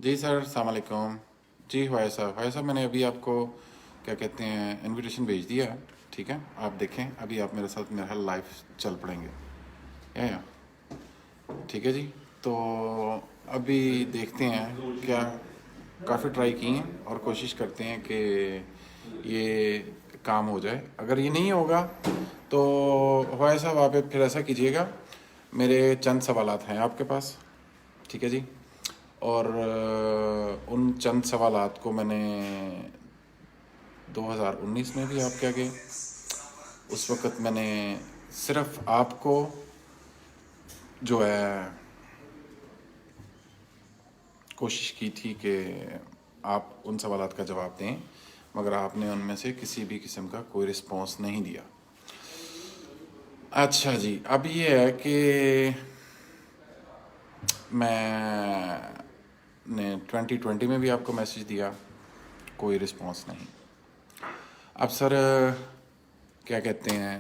जी sir, अस्सलाम वालेकुम। जी भाई साहब मैंने अभी आपको क्या कहते हैं इनविटेशन भेज दिया है। ठीक है, आप देखें, अभी आप मेरे साथ मेरा लाइव चल पड़ेंगे। या ठीक है जी। तो अभी देखते हैं क्या, काफ़ी ट्राई की हैं और कोशिश करते हैं कि ये काम हो जाए। अगर ये नहीं होगा तो भाई साहब आप फिर ऐसा कीजिएगा, मेरे चंद सवालात हैं आपके पास। ठीक है जी। और उन चंद सवालात को मैंने 2019 में भी आपके आगे, उस वक़्त मैंने सिर्फ आपको जो है कोशिश की थी कि आप उन सवालात का जवाब दें, मगर आपने उनमें से किसी भी किस्म का कोई रिस्पॉन्स नहीं दिया। अच्छा जी, अब ये है कि मैंने 2020 में भी आपको मैसेज दिया, कोई रिस्पॉन्स नहीं। अब सर क्या कहते हैं,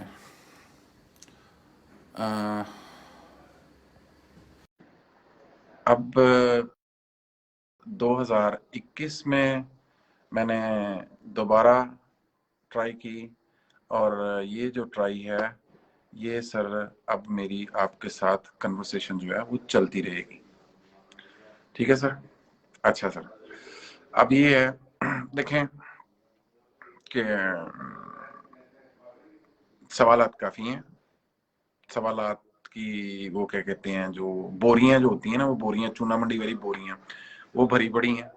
अब 2021 में मैंने दोबारा ट्राई की, और ये जो ट्राई है ये सर अब मेरी आपके साथ कन्वर्सेशन जो है वो चलती रहेगी। ठीक है सर। अच्छा सर, अब ये है देखें कि सवालात काफ़ी हैं। सवालात की वो क्या कहते हैं, जो बोरियां जो होती हैं ना, वो बोरियां चूना मंडी वाली बोरियां वो भरी पड़ी हैं।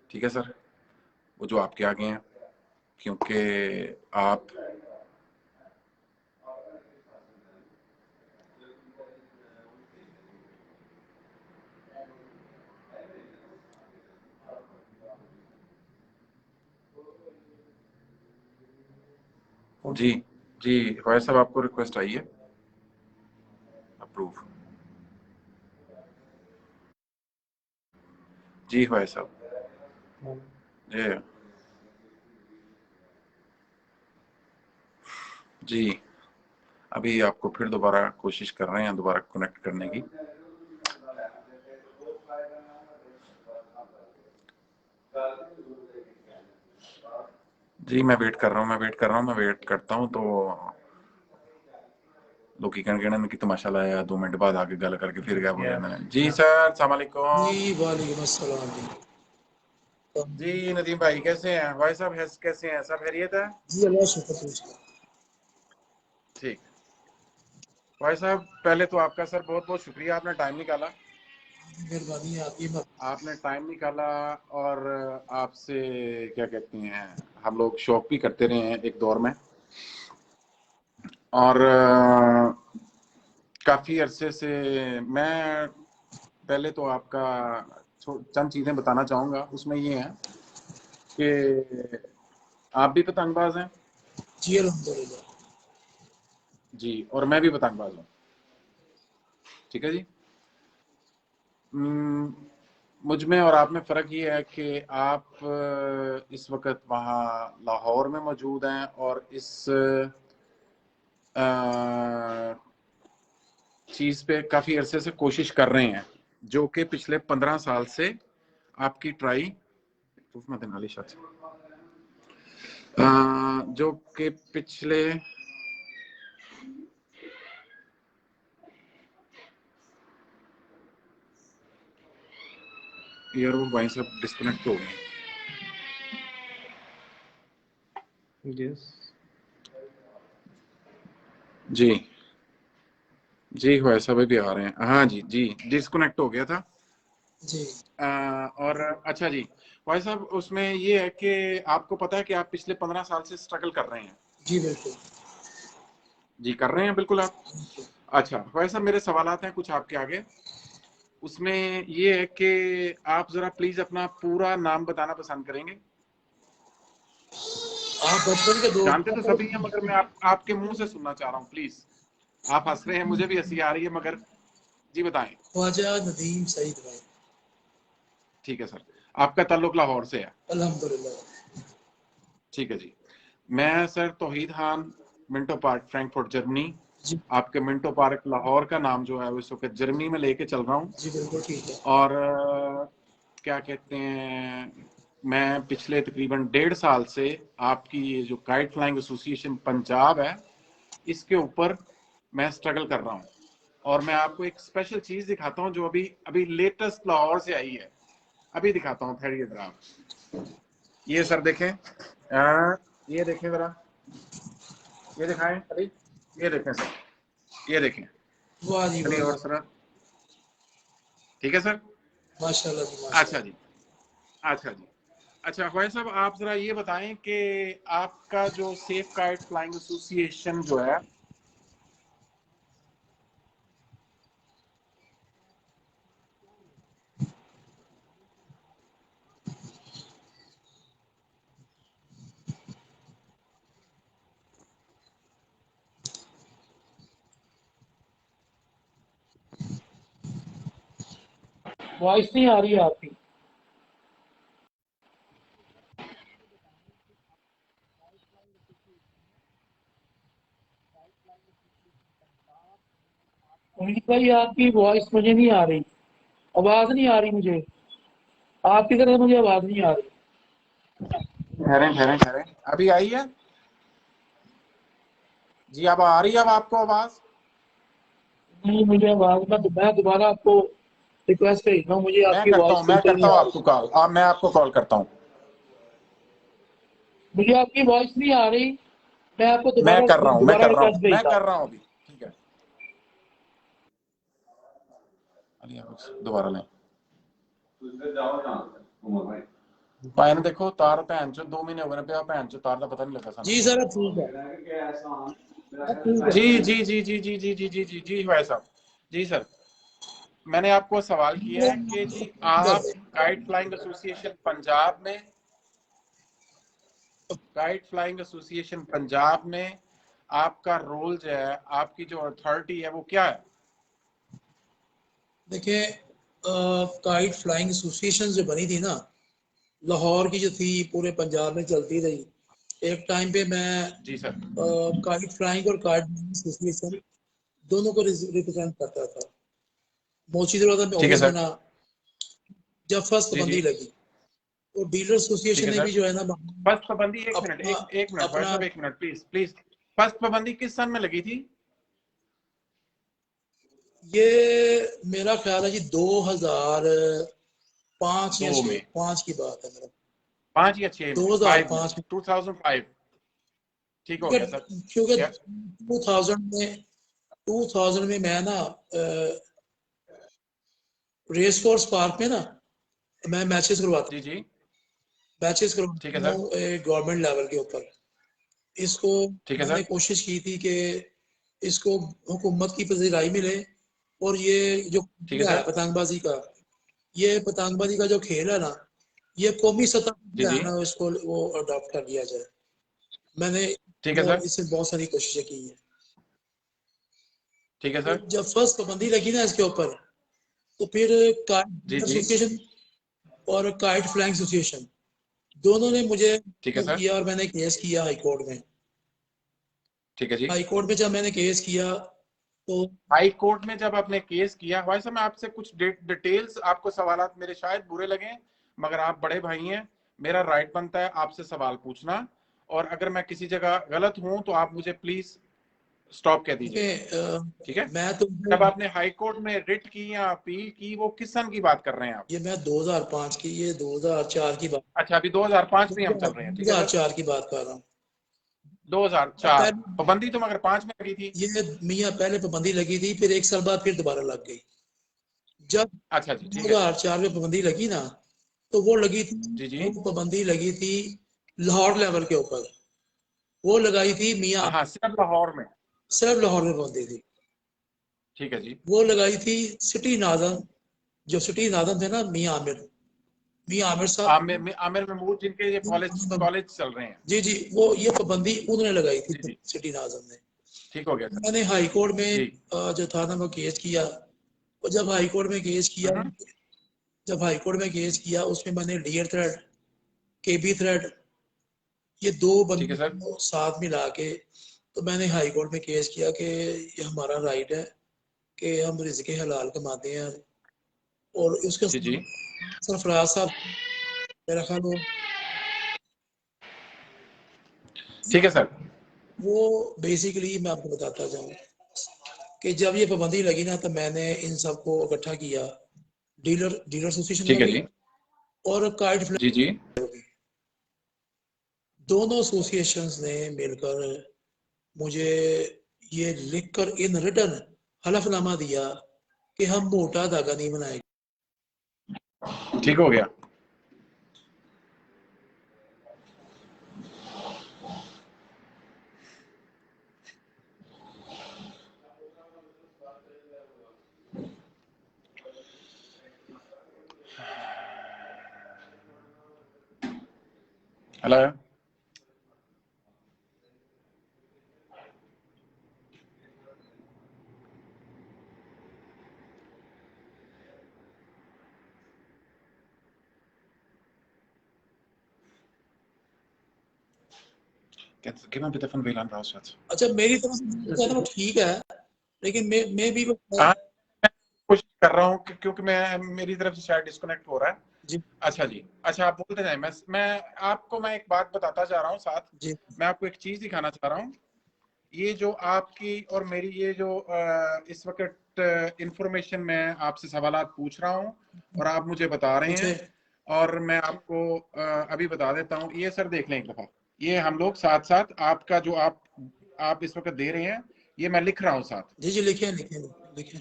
ठीक है सर, वो जो आपके आगे हैं, क्योंकि आप जी जी भाई साहब, आपको रिक्वेस्ट आई है अप्रूव। जी भाई साहब। जी जी, अभी आपको फिर दोबारा कोशिश कर रहे हैं दोबारा कनेक्ट करने की। जी मैं वेट कर रहा हूँ, मैं वेट करता हूँ। तो लोग कहने की तमाशा लाया, 2 मिनट बाद आके गल करके फिर क्या बोले मैंने। जी सर, अस्सलाम वालेकुम। जी वालेकुम अस्सलाम जी। जी नदीम भाई कैसे हैं? भाई साहब कैसे हैं? सब खैरियत है? जी अल्लाह शुक्र तुझका। ठीक। भाई साहब पहले तो आपका सर बहुत बहुत शुक्रिया, आपने टाइम निकाला। मेहरबानी है आपकी। आपने टाइम निकाला, और आपसे क्या कहते हैं, हम लोग शौक भी करते रहे हैं एक दौर में, और काफ़ी अरसे से मैं, पहले तो आपका चंद चीज़ें बताना चाहूँगा। उसमें ये है कि आप भी पतंगबाज हैं। जी अल्हम्दुलिल्लाह। जी, और मैं भी पतंगबाज हूँ। ठीक है जी। मुझ में और आप में फ़र्क ये है कि आप इस वक्त वहाँ लाहौर में मौजूद हैं, और इस चीज़ पे काफ़ी अरसे से कोशिश कर रहे हैं, जो कि पिछले 15 साल से आपकी ट्राई जो कि पिछले यार वो वहीं से डिस्कनेक्ट हो गए। यस जी जी भाई साहब भी आ रहे हैं। हाँ जी जी, डिस्कनेक्ट हो गया था। जी और अच्छा जी भाई साहब, उसमें ये है कि आपको पता है कि आप पिछले 15 साल से स्ट्रगल कर रहे हैं। जी बिल्कुल। जी कर रहे हैं बिल्कुल आप। अच्छा भाई साहब, मेरे सवालात हैं कुछ आपके आगे। उसमें ये है कि आप जरा प्लीज अपना पूरा नाम बताना पसंद करेंगे। आप बचपन के जानते तो दोस्त। सभी हैं, मगर मैं आपके मुंह से सुनना चाह रहा हूँ प्लीज। आप हंस रहे हैं, मुझे भी हंसी आ रही है, मगर जी बताएं। ख्वाजा नदीम सईद भाई। ठीक है सर, आपका ताल्लुक लाहौर से है। अल्हम्दुलिल्लाह। ठीक है जी। मैं sir Tauheed Khan, Minto Park Frankfurt Germany. जी आपके मिंटो पार्क लाहौर का नाम जो है वो इस वक्त जर्मनी में लेके चल रहा हूँ। जी बिल्कुल ठीक है। और क्या कहते हैं, मैं पिछले तकरीबन 1.5 साल से आपकी ये जो काइट फ्लाइंग एसोसिएशन पंजाब है इसके ऊपर मैं स्ट्रगल कर रहा हूँ। और मैं आपको एक स्पेशल चीज दिखाता हूँ जो अभी अभी लेटेस्ट लाहौर से आई है, अभी दिखाता हूँ। ठहरिए जरा आप, ये सर देखें, ये देखें जरा, ये दिखाएं अभी, ये देखें सर, ये देखें। वाह जी चलिए वाह, और सर, ठीक है सर। माशाल्लाह जी अच्छा माशाल्लाह। जी, अच्छा जी। अच्छा ख्वाजा साहब, आप जरा ये बताएं कि आपका जो सेफ काइट फ्लाइंग एसोसिएशन जो है, वॉइस नहीं आ रही है आपकी। उन्हीं भाई आपकी वॉइस मुझे नहीं आ रही, आवाज नहीं आ रही मुझे, आपकी तरफ मुझे आवाज नहीं आ रही। ठहरें ठहरें ठहरें, अभी आई है जी, अब आ रही है अब आपको आवाज? नहीं मुझे आवाज, मैं दोबारा आपको रिक्वेस्ट भेज रहा हूँ, मुझे मैं आपकी करता वॉइस हूँ, मैं बिल्कुल करता नहीं हूँ आ आपको रही। कॉल, अब मैं आपको कॉल करता हूँ। मुझे आपकी वॉइस नहीं आ रही, मैं आपको मैं दोबारा कर रहा हूँ, मैं दोबारा कर रहा रिक्वेस्ट हूँ, मैं भेजता कर हूँ। रहा हूँ अभी, ठीक है। अरे आप दोबारा लें भाई ने, देखो तार भैन चो 2 महीने हो गए पे, भैन चो तार का पता नहीं लगा जी सानू। सर अब ठीक है, अब ठीक है। जी जी जी जी जी जी जी जी जी जी भाई साहब, जी सर। मैंने आपको सवाल किया है कि जी आप काइट फ्लाइंग एसोसिएशन पंजाब में, काइट फ्लाइंग एसोसिएशन पंजाब में आपका रोल जो है, आपकी जो अथॉरिटी है वो क्या है? देखिए, काइट फ्लाइंग एसोसिएशन जो बनी थी ना, लाहौर की जो थी, पूरे पंजाब में चलती रही। एक टाइम पे मैं जी सर। काइट फ्लाइंग और काइट एसोसिएशन दोनों को रिप्रेजेंट करता था। मोची दरवाजा में ठीक है ऑफिस सर। बना, जब फर्स्ट जी जी, पाबंदी लगी तो डीलर ठीक एसोसिएशन है ने सर। भी जो है ना फर्स्ट पाबंदी, एक मिनट, अपना एक मिनट भाई अपना साहब, एक मिनट प्लीज प्लीज। फर्स्ट पाबंदी किस सन में लगी थी? ये मेरा ख्याल है जी 2005 या 2 6, में, 5 की बात है मेरा, 5 या 6 में, 5 में, 2005 में। 2005, ठीक हो गया सर। क्योंकि यस। 2000 में मैं ना रेस कोर्स पार्क में ना मैं मैचेस जी करवाता जी, ठीक है करवाता सर। हूँ गवर्नमेंट लेवल के ऊपर। इसको ठीक है मैंने सर। कोशिश की थी कि इसको हुकूमत की पजीराई मिले, और ये जो ठीक है है सर। पतंगबाजी का, ये पतंगबाजी का जो खेल है ना, ये कौमी सतह पर जी जो जी, है ना इसको वो अडॉप्ट कर लिया जाए। मैंने ठीक है वो सर। इससे बहुत सारी कोशिशें की हैं। ठीक है तो सर। जब फर्स्ट पाबंदी लगी ना इसके ऊपर, तो फिर जी काइट जी, एसोसिएशन और काइट फ्लाइंग एसोसिएशन दोनों ने मुझे ठीक है सर। किया, और मैंने केस किया हाई कोर्ट में। ठीक है जी। हाई कोर्ट में जब मैंने केस किया तो हाई कोर्ट में जब आपने केस किया, भाई साहब मैं आपसे कुछ डिटेल्स, आपको सवालात मेरे शायद बुरे लगे, मगर आप बड़े भाई हैं, मेरा राइट बनता है आपसे सवाल पूछना। और अगर मैं किसी जगह गलत हूं तो आप मुझे प्लीज स्टॉप कह दीजिएगा, ठीक है? मैं तो जब आपने हाई कोर्ट में रिट की या अपील की, वो किस सन की बात कर रहे हैं आप? ये मैं 2005 की, ये 2004 की बात, अच्छा, अभी 2005 में हम चल रहे हैं, ठीक है सर। 2004 की बात कर रहा हूँ। 2004 पहले पाबंदी तो मगर 5 में लगी थी। ये मियाँ पहले पाबंदी लगी थी, फिर एक साल बाद फिर दोबारा लग गई। जब अच्छा जी, ठीक है जी। 2004 में पाबंदी लगी ना, तो वो लगी थी, जी जी, वो पाबंदी लगी थी लाहौर लेवल के ऊपर। वो लगाई थी मियाँ, हाँ सिर्फ लाहौर में, सिर्फ लाहौर में पाबंदी थी। ठीक है जी। वो लगाई थी सिटी नाज़म, जो सिटी नाज़म थे ना मियाँ आमिर साहब। आमिर आमिर महमूद, जिनके ये कॉलेज कॉलेज चल रहे हैं। जी जी, वो ये पाबंदी उन्होंने लगाई थी, जी जी, सिटी नाज़म ने। ठीक हो गया सर। मैंने हाई कोर्ट में जी। जो था ना वो केस किया, और जब हाई कोर्ट में केस किया, हम्म, उसमें मैंने डियर थ्रेड, केबी थ्रेड, ये दो ठीक है बंदों सर। को साथ मिला के, तो मैंने हाई कोर्ट में केस किया कि ये हमारा राइट है कि हम रिज़्क़ हलाल कमाते हैं, और उसके जी जी, सरफराज साहब मेरा ख्याल ठीक है सर। वो बेसिकली मैं आपको बताता जाऊं कि जब ये पाबंदी लगी ना तो मैंने इन सबको इकट्ठा किया, डीलर एसोसिएशन ठीक में है भी जी। और काइट जी जी। दोनों एसोसिएशंस ने मिलकर मुझे ये लिखकर इन रिटर्न हलफनामा दिया कि हम मोटा धागा नहीं बनाएंगे। ठीक हो गया। Hello. Gib mal bitte von WLAN raus jetzt. अच्छा मेरी तरफ से तो ठीक है, लेकिन मैं भी हाँ, मैं कोशिश कर रहा हूँ क्योंकि मैं मेरी तरफ से शायद डिस्कनेक्ट हो रहा है। जी अच्छा जी, अच्छा आप बोलते जाएं। मैं एक बात बताता जा रहा हूँ साथ। जी मैं आपको एक चीज दिखाना चाह रहा हूँ। ये जो आपकी और मेरी ये जो इस वक्त इंफॉर्मेशन मैं आपसे सवालात पूछ रहा हूँ और आप मुझे बता रहे पूछे। हैं, और मैं आपको अभी बता देता हूँ। ये सर देख लें एक दफा, ये हम लोग साथ साथ आपका जो आप इस वक्त दे रहे हैं, ये मैं लिख रहा हूँ साथ। जी जी लिखे लिखे लिखे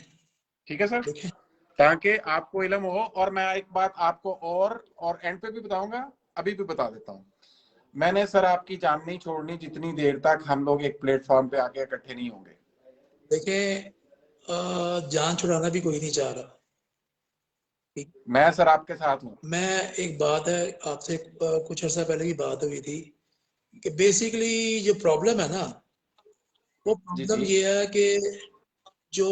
ठीक है सर, लिखे। ताकि आपको इल्म हो। और मैं एक बात आपको और एंड पे भी बताऊंगा, अभी भी बता देता हूँ। मैंने सर आपकी जान नहीं छोड़नी जितनी देर तक हम लोग एक प्लेटफॉर्म पे आके इकट्ठे नहीं होंगे। देखें, जान छुड़ाना भी कोई नहीं चाह रहा। ठीक। मैं सर आपके साथ हूँ। मैं एक बात है आपसे, कुछ अर्सा पहले की बात हुई थी कि बेसिकली जो प्रॉब्लम है ना, वो जी प्रॉब्लम जी ये है कि जो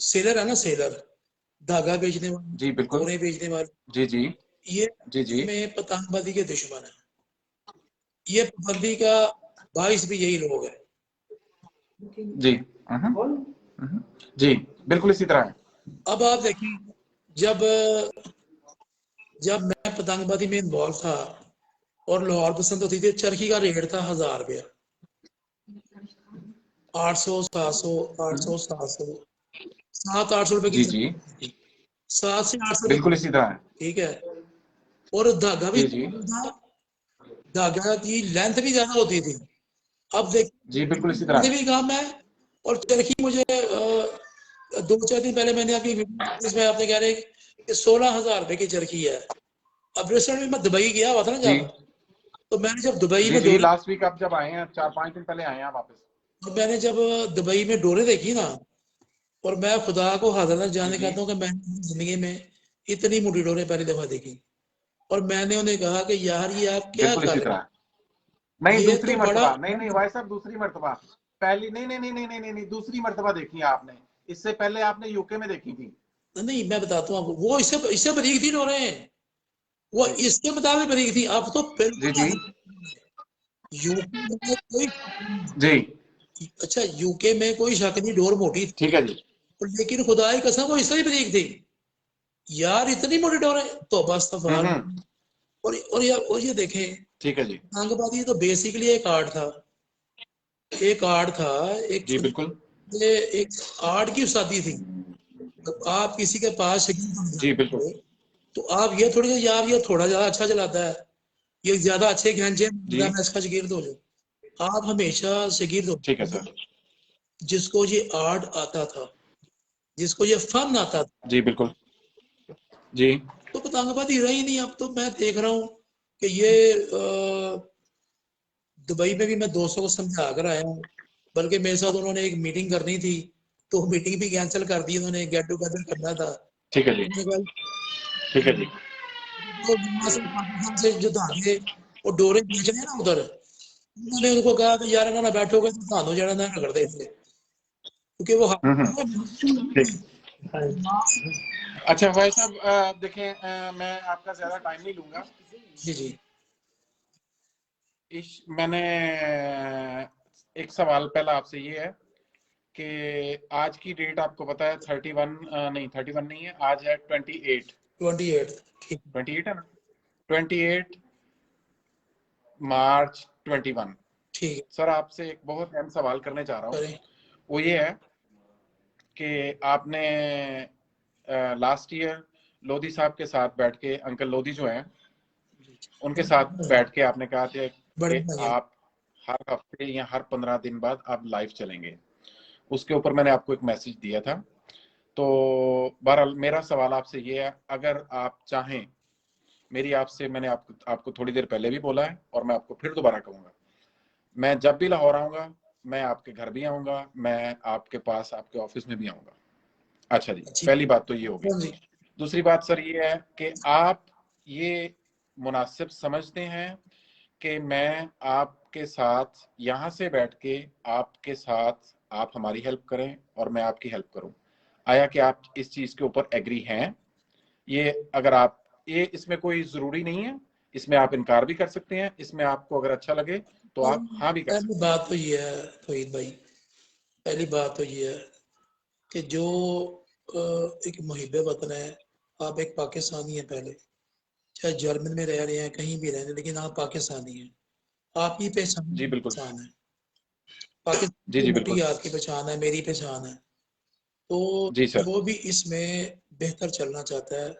सेलर है ना, सेलर धागा बेचने वाले, जी बिल्कुल। डोरे बेचने वाले, जी जी ये जी जी में पतंगबाजी के दुश्मन है। ये पाबंदी का बाइस भी यही लोग है। जी। हम्म, जी बिल्कुल इसी तरह है। अब आप देखिए, जब जब मैं पतंगबाजी में इन्वॉल्व था और लाहौर पसंद होती थी, चरखी का रेट था 1000 रुपया, 800 700 800 700 700-800 रुपए की जी जी चरखी थी, 7 से 800 बिल्कुल इसी तरह है। ठीक है। और धागा भी जी जी था, धागा की लेंथ भी ज्यादा होती थी। अब जी बिल्कुल इसी तरह देखिए है। भी काम है। और चरखी मुझे 2-4 दिन पहले मैंने आपकी वीडियो इसमें आपने कह रहे कि 16,000 रुपए की चरखी है। अब रिसेंट में मैं दुबई गया हुआ था ना जी जब, तो मैंने जब दुबई जी में जी डोरे, लास्ट वीक आप जब आए हैं, 4-5 दिन पहले आए हैं वापस। तो मैंने जब दुबई में डोरे देखी ना, और मैं खुदा को हाजिर न जी जाने जी कहता हूँ कि मैंने जिंदगी में इतनी मोटी डोरे पहली दफा देखी। और मैंने उन्हें कहा कि यार ये आप क्या बिल्कुल कर इसी रहे तरह हैं, है। नहीं, ये दूसरी तो बड़ा। मर्तबा नहीं नहीं भाई साहब, दूसरी मर्तबा। पहली नहीं नहीं नहीं नहीं नहीं नहीं नहीं, दूसरी मर्तबा देखी है आपने। इससे पहले आपने यूके में देखी थी। नहीं मैं बताता हूँ आपको, वो इससे इससे बरीक थी डोरे, वो जी इसके मुताबिक बरीक थी। अब तो जी जी बिल्कुल यूके में कोई, जी अच्छा यूके में कोई शक नहीं, डोर मोटी थी, ठीक है जी। लेकिन खुदा की कसम वो इससे भी बरीक थी। यार इतनी मोटी डोर है तो बस तफाल। और ये देखें, ठीक है जी। आतंकवादी तो बेसिकली एक आर्ट था, एक आर्ट था, एक जी बिल्कुल। ये एक आर्ट की शादी थी। तो आप किसी के पास शकील बन जी बिल्कुल। जाते हो, तो आप ये थोड़ी यार ये थोड़ा ज्यादा अच्छा चलाता है, ये ज्यादा अच्छे खैंचे जी मैं इसका शकील हो जाऊं। आप हमेशा शकील हो ठीक है सर। जिसको ये आर्ट आता था, जिसको ये फन आता था। जी बिल्कुल। जी तो पतंगबाजी रही नहीं। अब तो मैं देख रहा हूँ कि ये दुबई में भी मैं दोस्तों को समझा कर आया हूँ, बल्कि मेरे साथ उन्होंने एक मीटिंग करनी थी, तो मीटिंग भी कैंसिल कर दी उन्होंने, गेट टुगेदर करना था। ठीक है जी। उन्होंने कहा ठीक है जी। जो वहाँ से पाकिस्तान से जो धागे और डोरे बेच रहे हैं ना उधर, उन्होंने उनको कहा कि यार ना बैठोगे तो थानों जड़ा ना कर देंगे, क्योंकि वो ठीक। अच्छा भाई साहब, देखें, मैं आपका ज्यादा टाइम नहीं लूंगा। जी जी मैंने एक सवाल पहला आपसे ये है कि आज की डेट आपको पता है 31, नहीं 31 नहीं है, आज है 28। 28 ठीक 28 है ना, 28 मार्च 21। ठीक है, सर आपसे एक बहुत अहम सवाल करने जा रहा हूँ, करें। वो ये है कि आपने लास्ट ईयर लोधी साहब के साथ बैठ के, अंकल लोधी जो हैं उनके साथ बैठ के आपने कहा था बड़े कि भाई हैं। आप हर हफ्ते या हर 15 दिन बाद आप लाइव चलेंगे। उसके ऊपर मैंने आपको एक मैसेज दिया था। तो बहरहाल मेरा सवाल आपसे ये है, अगर आप चाहें, मेरी आपसे, मैंने आपको थोड़ी देर पहले भी बोला है और मैं आपको फिर दोबारा कहूंगा, मैं जब भी लाहौर आऊंगा मैं आपके घर भी आऊंगा, मैं आपके पास आपके ऑफिस में भी आऊंगा। अच्छा जी, अच्छी पहली बात तो ये हो गई। कौन सी? दूसरी बात सर ये है कि आप ये मुनासिब समझते हैं कि मैं आपके साथ यहाँ से बैठ के आपके साथ आप हमारी हेल्प करें और मैं आपकी हेल्प करूं? आया कि आप इस चीज के ऊपर एग्री हैं? ये अगर आप, ये इसमें कोई जरूरी नहीं है, इसमें आप इनकार भी कर सकते हैं, इसमें आपको अगर अच्छा लगे तो आप हाँ भी कर सकते पहली बात तो ये है तौहीद भाई, पहली बात तो ये है कि जो एक मुहिब वतन है, आप एक पाकिस्तानी हैं, पहले चाहे जर्मन में रह रहे हैं, कहीं भी रह रहे हैं, लेकिन आप पाकिस्तानी हैं। आप ही पहचान हैं। जी बिल्कुल। पहचान है, पाकिस्तान जी की जी मिट्टी बिल्कुल। आपकी पहचान है, मेरी पहचान है। तो जी सर। जो भी इसमें बेहतर चलना चाहता है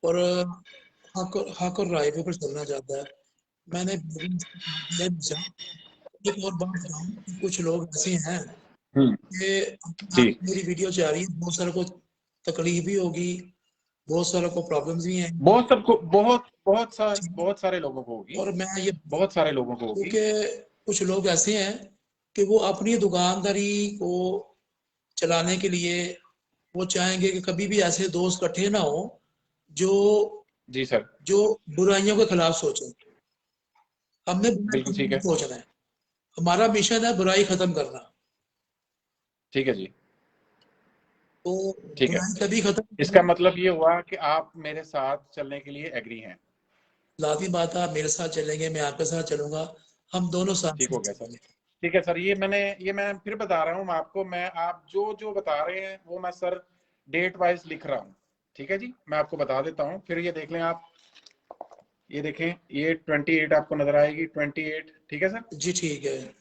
और हक और राय पे ऊपर चलना चाहता है, मैंने एक और बात बताऊं कि कुछ लोग ऐसे हैं कि जी। मेरी वीडियो जा रही है, बहुत सारे को तकलीफ भी होगी, बहुत सारे को प्रॉब्लम्स भी हैं, बहुत सारे लोगों को होगी। और मैं ये बहुत सारे लोगों को होगी। क्योंकि कुछ लोग ऐसे हैं कि वो अपनी दुकानदारी को चलाने के लिए वो चाहेंगे कि कभी भी ऐसे दोस्त इकट्ठे ना हो जो जी सर। जो बुराइयों के खिलाफ सोचें। हमने बुराई बिल्कुल के ठीक है। खिलाफ सोचना है, हमारा मिशन है बुराई खत्म करना। ठीक है जी। तो ठीक है, बुराई कभी खत्म इसका होगी, मतलब ये हुआ कि आप मेरे साथ चलने के लिए एग्री हैं। लाजमी बात है, आप मेरे साथ चलेंगे, मैं आपके साथ चलूंगा, हम दोनों साथ ठीक हो साथ गया सर। चलेंगे। ठीक है सर, ये मैं फिर बता रहा हूँ आपको, मैं आप जो जो बता रहे हैं वो मैं सर डेट वाइज लिख रहा हूँ। ठीक है जी, मैं आपको बता देता हूँ, फिर ये देख लें आप। ये देखें, ये 28 आपको नजर आएगी, 28। ठीक है सर। जी ठीक है।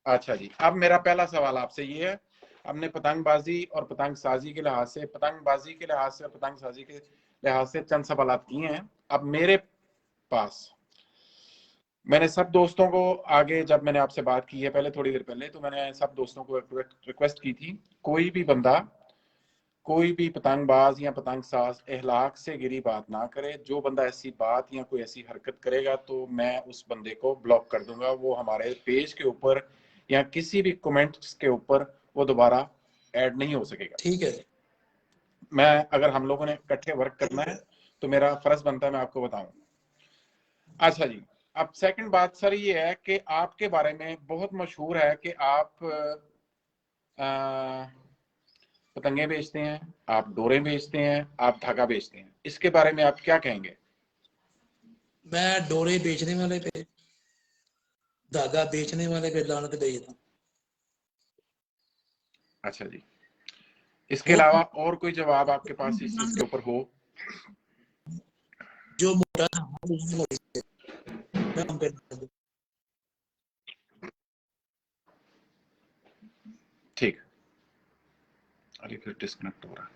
अच्छा जी, अब मेरा पहला सवाल आपसे ये है, हमने पतंगबाजी और पतंगसाजी के लिहाज से, पतंगबाजी के लिहाज से और पतंगसाजी के लिहाज से चंद सवालात किए हैं। अब मेरे पास, मैंने सब दोस्तों को आगे, जब मैंने आपसे बात की है पहले थोड़ी देर पहले, तो मैंने सब दोस्तों को रिक्वेस्ट की थी, कोई भी बंदा, कोई भी पतंगबाज या पतंगसाज अहलाक से गिरी बात ना करे। जो बंदा ऐसी बात या कोई ऐसी हरकत करेगा तो मैं उस बंदे को ब्लॉक कर दूंगा, वो हमारे पेज के ऊपर या किसी भी कमेंट्स के ऊपर वो दोबारा ऐड नहीं हो सकेगा। ठीक है। मैं, अगर हम लोगों ने इकट्ठे वर्क करना है तो मेरा फर्ज बनता है मैं आपको बताऊं। अच्छा जी, अब सेकंड बात सर ये है कि आपके बारे में बहुत मशहूर है कि आप पतंगे बेचते हैं, आप डोरे बेचते हैं, आप धागा बेचते हैं, इसके बारे में आप क्या कहेंगे? मैं डोरे बेचने वाले पे, धागा बेचने वाले पे लानत भेजता हूँ। अच्छा जी, इसके बहुत अलावा और कोई जवाब आपके पास इस चीज के ऊपर हो? जो मोटा था मैं उन पे लानत दूं। ठीक। अरे फिर डिस्कनेक्ट हो रहा है।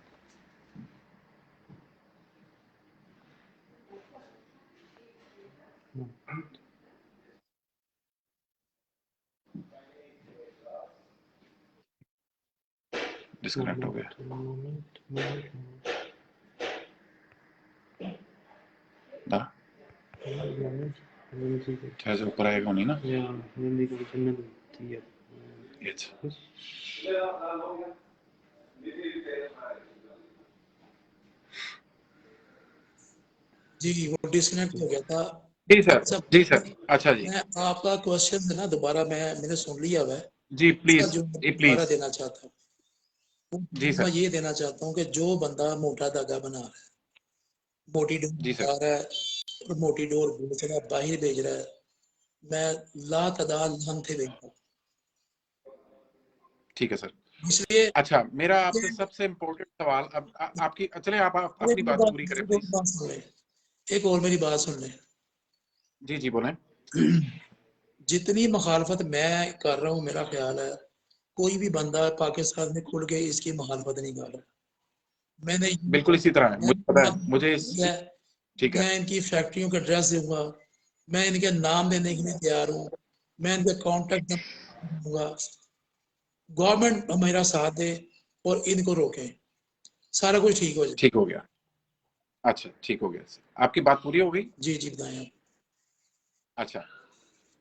डिस्कनेक्ट हो गया ना, जैसे ऊपर आएगा नहीं ना। Yes. जी वो डिस्कनेक्ट हो गया था। जी सर। सब जी सर। अच्छा जी। मैं आपका क्वेश्चन है ना, दोबारा मैंने सुन लिया हुआ है, जी इसका प्लीज। जो जी दोबारा प्लीज। देना चाहता जी हूँ, मैं सर। ये देना चाहता हूँ कि जो बंदा मोटा धागा बना रहा है, मोटी डोर जी सर। बना रहा है और मोटी डोर बेच रहा है, बाहर भेज रहा है, मैं ला तादाद लानते भेजता हूँ। ठीक है सर। इसलिए अच्छा, मेरा आपसे सबसे इम्पोर्टेंट सवाल अब आपकी, चले आप अपनी एक बात पूरी करें प्लीज। बात सुन ले, एक और मेरी बात सुन ले। जी जी बोलें। जितनी मुखालफत मैं कर रहा हूँ, मेरा ख्याल है कोई भी बंदा पाकिस्तान में खुल के इसकी मुखालफत नहीं कर रहा। मैंने बिल्कुल इसी तरह है, मुझे पता है, मुझे ठीक है। मैं इनकी फैक्ट्रियों का एड्रेस दूंगा, मैं इनके नाम देने के लिए तैयार हूँ, मैं इनके कॉन्टेक्ट दूंगा। गवर्नमेंट हमारा साथ दे और इनको रोकें, सारा कुछ ठीक हो जाए। ठीक हो गया। अच्छा ठीक हो गया, आपकी बात पूरी हो गई। जी जी बताएं आप। अच्छा,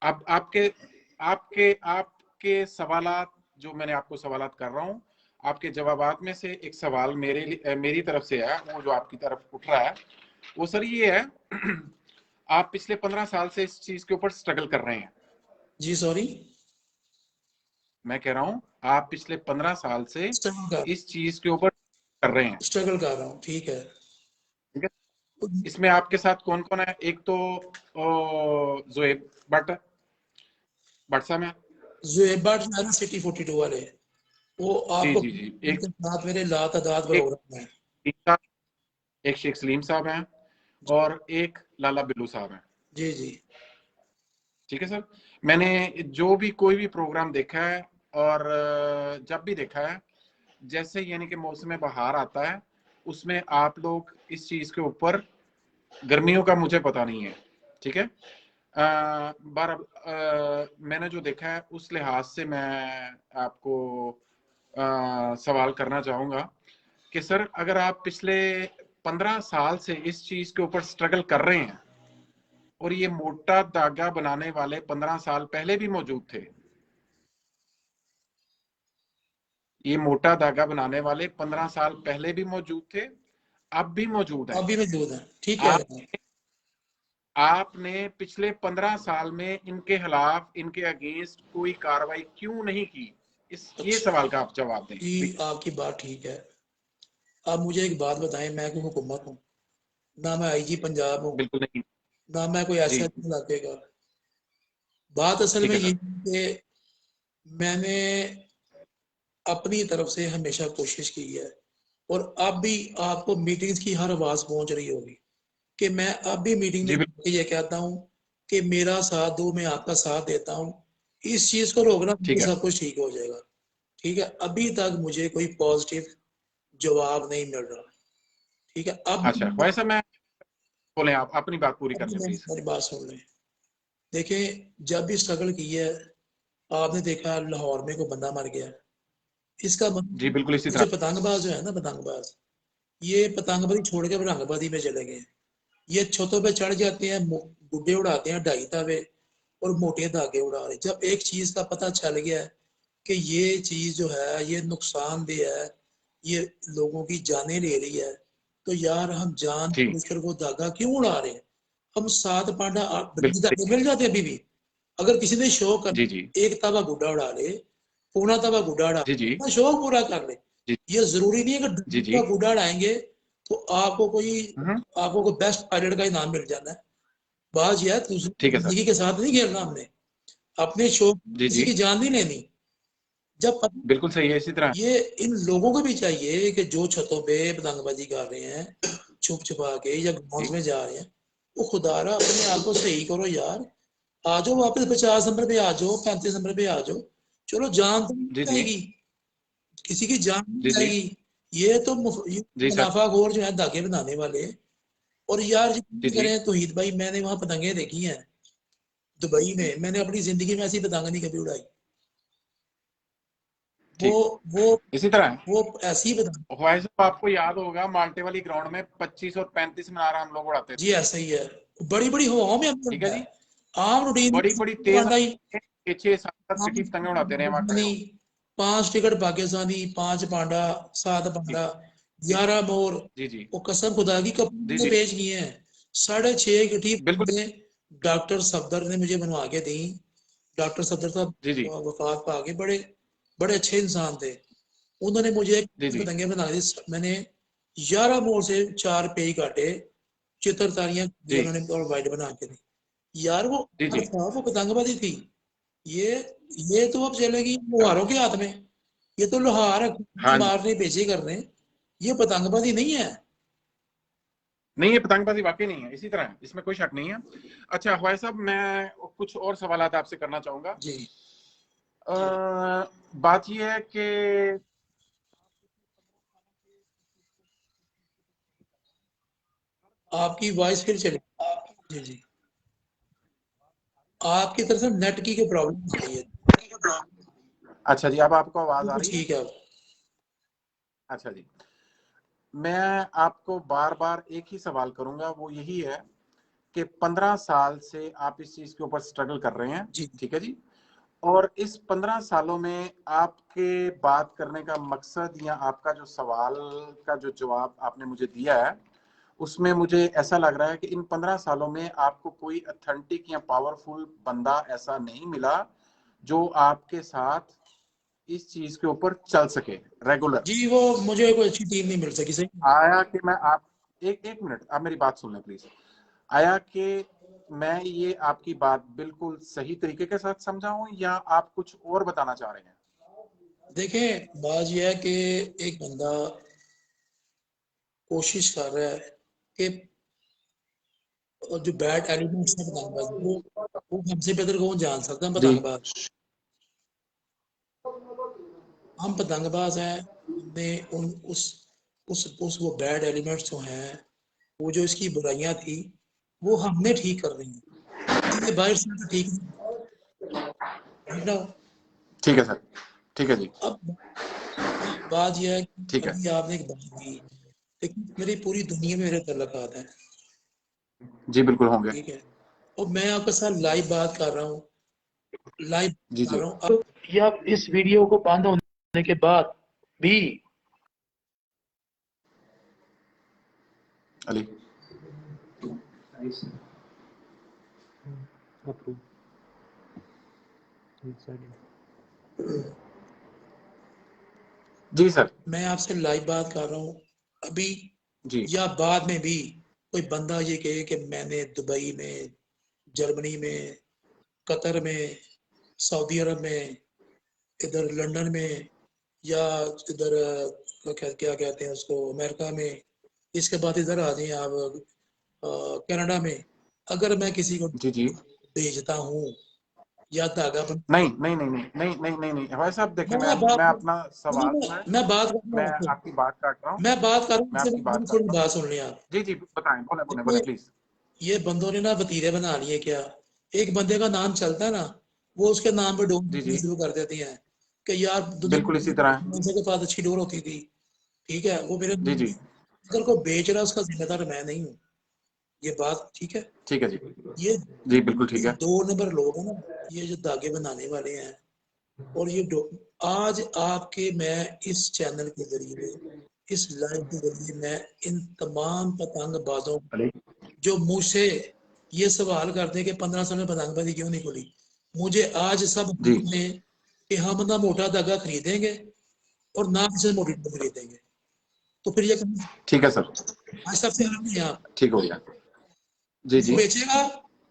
अब आपके आपके आपके सवालात, जो मैंने आपको सवालात कर रहा हूँ, आपके जवाबात में से एक सवाल मेरी तरफ से है, वो जो आपकी तरफ उठ रहा है, वो सर ये है आप पिछले 15 साल से इस चीज के ऊपर स्ट्रगल कर रहे हैं। जी सॉरी, मैं कह रहा हूँ आप पिछले 15 साल से स्ट्रगल इस चीज के ऊपर कर रहे हैं, कर रहा हूँ, ठीक है। ठीक है। इसमें आपके साथ कौन कौन है? एक तो जोएब भट्ट साहब है। जुएबा सिटी 42 वाले, वो जी आपको जी जी, उनके साथ मेरे लातादाद एक प्रोग्राम है। एक शेख सलीम साहब हैं और एक लाला बिल्लू साहब हैं। जी जी ठीक है सर, मैंने जो भी कोई भी प्रोग्राम देखा है और जब भी देखा है, जैसे यानी कि मौसम बहार आता है, उसमें आप लोग इस चीज के ऊपर, गर्मियों का मुझे पता नहीं है, ठीक है, मैंने जो देखा है उस लिहाज से मैं आपको सवाल करना चाहूंगा कि सर अगर आप पिछले 15 साल से इस चीज के ऊपर स्ट्रगल कर रहे हैं, और ये मोटा धागा बनाने वाले 15 साल पहले भी मौजूद थे, ये मोटा धागा बनाने वाले 15 साल पहले भी मौजूद थे, अब भी मौजूद हैं। अभी मौजूद है, ठीक है। आप आपने पिछले 15 साल में इनके खिलाफ, इनके अगेंस्ट कोई कार्रवाई क्यों नहीं की? ये अच्छा सवाल का आप जवाब दें जी, प्लीज। आपकी बात ठीक है। आप मुझे एक बात बताएं, मैं कोई हुकूमत हूँ ना, मैं आईजी पंजाब हूँ, बिल्कुल नहीं। ना मैं कोई जी ऐसा इलाके का। बात असल ठीक में है ये सर। है कि मैंने अपनी तरफ से हमेशा कोशिश की है, और अब भी आपको मीटिंग्स की हर आवाज पहुंच रही होगी कि मैं अब भी मीटिंग जी में ये कहता हूँ कि मेरा साथ दो, मैं आपका साथ देता हूँ, इस चीज को रोकना, ठीक है। सब कुछ ठीक हो जाएगा। ठीक है, अभी तक मुझे कोई पॉजिटिव जवाब नहीं मिल रहा। ठीक है, अब अच्छा वैसे मैं, बोले आप अपनी बात पूरी कर लें प्लीज। मेरी बात सुन लें। देखिए, जब भी स्ट्रगल की है, आपने देखा लाहौर में कोई बंदा मर गया, इसका जी मतलब बिल्कुल इसी जो तरह। पतंगबाज जो है ना, पतंगबाज, ये पतंगबाजी छोड़ के रंगबाजी में चले गए। ये छतों पे चढ़ जाते हैं, गुड्डे उड़ाते हैं 2.5 तावे और मोटे धागे उड़ा रहे। जब एक चीज का पता चल गया है कि ये चीज जो है ये नुकसानदेह है, ये लोगों की जानें ले रही है, तो यार हम जान जी पूछकर वो धागा क्यों उड़ा रहे हैं? हम 7 पांडा 8 बिल्कुल। धागे मिल जाते हैं अभी भी। अगर किसी ने शौक जी कर जी एक तवा गुड्डा उड़ा ले, पौना तवा गुड्डा उड़ा जी ले, जी अपना शौक पूरा कर ले। जी ये जरूरी नहीं है कि जी ढक्कन जी। का गुड्डा उड़ाएंगे तो हम्म, आपको कोई बेस्ट पायलट का इनाम मिल जाना है। बात यह है, दूसरी ठीक है सर। जिंदगी के साथ नहीं खेलना हमने, अपने शौक जी किसी जी की जान नहीं लेनी। जब बिल्कुल सही है, इसी तरह। ये इन लोगों को भी चाहिए कि जो छतों पे पतंगबाजी कर रहे हैं छुप छुपा के या ग्राउंड जी में जा रहे हैं, वो खुदारा अपने आप को सही करो यार। आ जाओ वापस 50 नंबर पे आ जाओ, 35 नंबर पे आ जाओ। चलो जान तो जी नहीं जी जाएगी, किसी की जान नहीं जी जी जाएगी। ये तो ये जी सर। मुनाफाखोर जो है धागे बनाने वाले। और यार जी जितनी जी करें तौहीद भाई, मैंने वहां पतंगे देखी हैं दुबई में, मैंने अपनी जिंदगी में ऐसी पतंग नहीं कभी उड़ाई। वो ठीक, वो इसी तरह है। वो ऐसी पतंग। ख्वाहिश तो आपको याद होगा, माल्टे वाली ग्राउंड में 25 और 35 मीनार हम लोग उड़ाते जी थे। ऐसा ही है, बड़ी बड़ी हवाओं में हमने ठीक है उड़ाया जी, है। आम रूटीन बड़ी बड़ी तेज, ही 6 7 7 चिट्ठी पतंगे उड़ाते रहे वहां खड़े नहीं, होकर। 5 टिकट पाकिस्तानी, 5 पांडा, 7 जी पांडा, 11 मोर। जी जी वो कसम खुदा की जी कपड़े जी बेच किए हैं। 6.5 इकट्ठी बिल्कुल। डॉक्टर सफदर ने मुझे बनवा के दी। डॉक्टर सफदर साहब जी जी वफात पा गए, बड़े बड़े अच्छे इंसान थे। उन्होंने मुझे जी जी पतंगे बना दी। मैंने 11 मोर से 4 पेज काटे, चित्रतारियां दी जी उन्होंने और वाइट बना के दी। यार वो जी जी था, वो पतंगबाजी थी। ये ये तो अब चलेगी मुहारों के हाथ में। ये तो लोहार हाँ जी। मारने भेजे कर रहे हैं, ये पतंगबाजी नहीं है। नहीं, ये पतंगबाजी वाकई नहीं है, इसी तरह है, इसमें कोई शक नहीं है। अच्छा हवाई साहब, मैं कुछ और सवालात आपसे करना चाहूंगा। जी बात यह है कि आपकी वॉइस फिर चली। जी जी, आपकी तरफ से नेट की कोई प्रॉब्लम आ रही है। अच्छा जी, अब आपको आवाज आ बिल्कुल रही है? ठीक है अब। अच्छा जी, मैं आपको बार बार एक ही सवाल करूंगा, वो यही है कि 15 साल से आप इस चीज के ऊपर स्ट्रगल कर रहे हैं, जी ठीक है जी। और इस 15 सालों में आपके बात करने का मकसद या आपका जो सवाल का जो जवाब आपने मुझे दिया है, उसमें मुझे ऐसा लग रहा है कि इन 15 सालों में आपको कोई ऑथेंटिक या पावरफुल बंदा ऐसा नहीं मिला जो आपके साथ इस चीज के ऊपर चल सके रेगुलर। जी, वो मुझे कोई अच्छी टीम नहीं मिल सकी सही। आया कि मैं आप एक एक मिनट आप मेरी बात सुन लें प्लीज। आया कि मैं ये आपकी बात बिल्कुल सही तरीके के साथ समझा हूं या आप कुछ और बताना चाह रहे हैं? देखें, बात यह है कि एक बंदा कोशिश कर रहा है कि और जो बैड एलिमेंट्स है पतंगबाजी, वो हमसे बेहतर कौन जान सकता है जी पतंगबाज। हम पतंगबाज हैं, हमने उन उस वो बैड एलिमेंट्स जो हैं, वो जो इसकी बुराइयां थी, वो हमने ठीक कर रही हैं। ये बाहर से तो ठीक नहीं, ठीक ना। ठीक है सर, ठीक है जी, अब बात यह है कि ठीक है अभी आपने एक बात की, लेकिन मेरी पूरी दुनिया में मेरे तल्लकात हैं, जी, बिल्कुल होंगे। ठीक है। और मैं आपके साथ लाइव बात कर रहा हूँ, लाइव जी कर जी, रहा हूँ अब। या इस वीडियो को बंद होने के बाद भी अली Approve. Decided. जी सर, मैं आपसे लाइव बात कर रहा हूँ अभी, जी या बाद में भी कोई बंदा ये कहे कि मैंने दुबई में, जर्मनी में, कतर में, सऊदी अरब में, इधर लंदन में, या इधर क्या कहते हैं उसको, अमेरिका में, इसके बाद इधर आ जाए आप कनाडा में, अगर मैं किसी को जी जी, भेजता हूँ या धागा नहीं नहीं नहीं नहीं नहीं नहीं नहीं नहीं भाई साहब, देखिए मैं मैं बात अपना सवाल जो है, मैं बात कर रहा मैं हूँ आपसे, आपकी बात काट रहा हूँ, मैं बात कर रहा मैं आपकी बात हूँ, काट थोड़ी रहा हूँ। बात सुन लिया आप। जी जी, बताएं, बोले बोले बोले देखिए, प्लीज। ये बंदों ने ना वतीरे बना लिए क्या, एक बंदे का नाम चलता है ना, वो उसके नाम पे डोर जी जी, शुरू कर देती हैं कि यार दुनिया बिल्कुल इसी तरह है। के पास अच्छी डोर होती थी, ठीक है, वो मेरे जी जी, अगर को बेच रहा है उसका जिम्मेदार मैं नहीं हूँ, ये बात ठीक है। ठीक है जी, ये जी बिल्कुल ठीक ये है। 2 नंबर लोग हैं ना, ये जो धागे बनाने वाले हैं, और ये आज आपके मैं इस चैनल के जरिए, इस लाइव के जरिए मैं इन तमाम पतंगबाजों, अली जो मुझसे ये सवाल करते हैं कि 15 साल में पतंगबाजी क्यों नहीं खुली, मुझे आज सब जी, बोल रहे हैं कि हम ना मोटा धागा खरीदेंगे और ना किसी से मोटी डोर खरीदेंगे। तो फिर ये ठीक है सर, आज सबसे हार नहीं आप, ठीक हो गया। जी वो जी, बेचेगा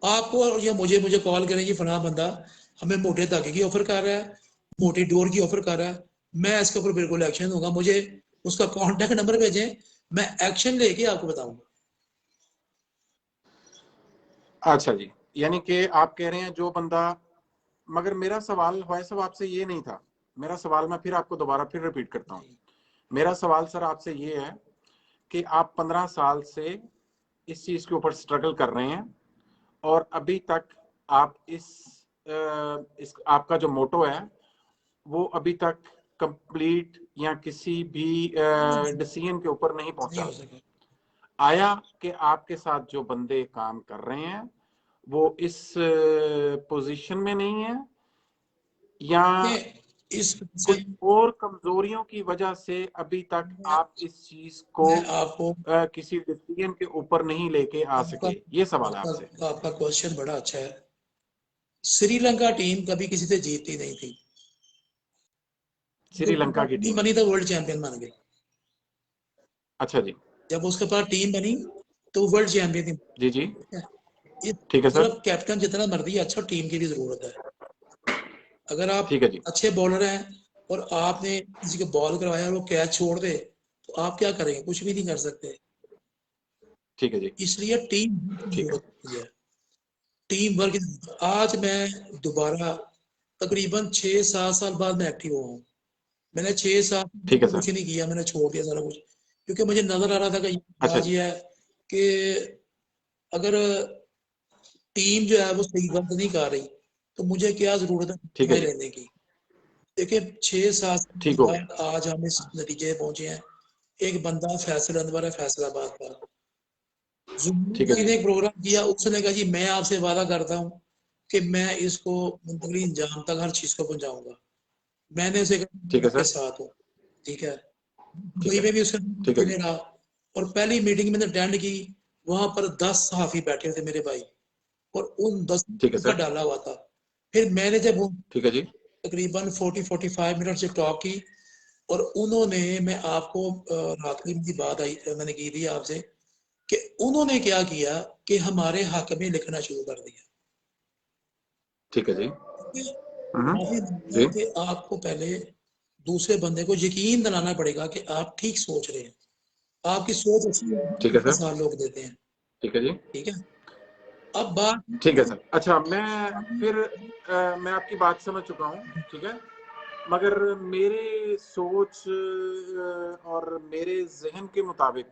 आपको, और या मुझे मुझे कॉल करेंगे फला बंदा हमें मोटे धागे की ऑफर कर रहा है, मोटी डोर की ऑफर कर रहा है, मैं इसके ऊपर बिल्कुल एक्शन लूंगा। मुझे उसका कॉन्टेक्ट नंबर भेजें, मैं एक्शन लेके आपको बताऊंगा। अच्छा जी, यानी कि आप कह रहे हैं जो बंदा, मगर मेरा सवाल भाई साहब आपसे ये नहीं था। मेरा सवाल मैं फिर आपको दोबारा फिर रिपीट करता हूँ। जी मेरा सवाल सर आपसे ये है कि आप 15 साल से इस चीज के ऊपर स्ट्रगल कर रहे हैं और अभी तक आप इस आपका जो मोटो है वो अभी तक कंप्लीट या किसी भी डिसीजन के ऊपर नहीं नहीं पहुंचा। हो सका। आया कि आपके साथ जो बंदे काम कर रहे हैं वो इस पोजीशन में नहीं है, या ये इस से कुछ और कमजोरियों की वजह से अभी तक मैं, आप इस चीज को मैं आपको किसी डिसीजन के ऊपर नहीं लेके आ आपका सके, ये सवाल है आपसे। आपका आपका क्वेश्चन बड़ा अच्छा है। श्रीलंका टीम कभी किसी से जीतती नहीं थी, जब उसके श्रीलंका पास की टीम टीम, बनी तो वर्ल्ड चैंपियन बन गई। अच्छा जी, जब उसके पास टीम बनी तो वर्ल्ड चैंपियन थी। जी जी, ये ठीक है सर, मतलब कैप्टन जितना मर्जी अच्छा, टीम की भी जरूरत है। अगर आप ठीक है जी, अच्छे बॉलर हैं और आपने किसी को बॉल करवाया और वो कैच छोड़ दे, तो आप क्या करेंगे? कुछ भी नहीं कर सकते। ठीक है जी, इसलिए टीम की ठीक है, जरूरत होती है, टीम वर्क। आज मैं दोबारा तकरीबन 6-7 साल बाद मैं एक्टिव हुआ हूँ। मैंने 6 साल ठीक है कुछ सर। नहीं किया, मैंने छोड़ दिया सारा कुछ, क्योंकि मुझे नजर आ रहा था कि अच्छा आज जी, ये है कि अगर टीम जो है वो सही वर्क नहीं कर रही, तो मुझे क्या जरूरत है ठीक है समय जी, लेने की। देखिए 6-7 साल ठीक के हो गया, बाद आज हम इस नतीजे पे पहुंचे हैं। एक बंदा फैसल अनवर है फैसलाबाद का, ठीक है जुम्मन जी, ने एक प्रोग्राम किया, उसने कहा जी मैं आपसे वादा करता हूँ कि मैं इसको मुंतकली इंजाम तक हर चीज को पहुंचाऊंगा। मैंने उसे कहा ठीक मैं है आपके सर, साथ हूँ, ठीक है। ठीक दुबई है, में भी उसका ठीक है जी, नहीं रहा। और पहली मीटिंग मैंने अटेंड की, वहां पर 10 सहाफी बैठे थे मेरे भाई, और उन 10 ठीक है का सर, डाला हुआ था। फिर मैंने जब वो ठीक है जी, तकरीबन 40-45 मिनट से टॉक की, और उन्होंने, मैं आपको रात की मेरी बात आई मैंने की थी आपसे, कि उन्होंने क्या किया कि हमारे हक में लिखना शुरू कर दिया। ठीक है जी, क्योंकि हम्म, काफी लगता है जी, कि आपको पहले दूसरे बंदे को यकीन दिलाना पड़ेगा कि आप ठीक सोच रहे हैं। आपकी सोच अच्छी ठीक है होगी, सर, साल लोग देते हैं, ठीक है जी, ठीक है। अब बात, ठीक है सर। अच्छा, मैं आपकी बात समझ चुका हूँ, ठीक है, मगर मेरे सोच और मेरे जहन के मुताबिक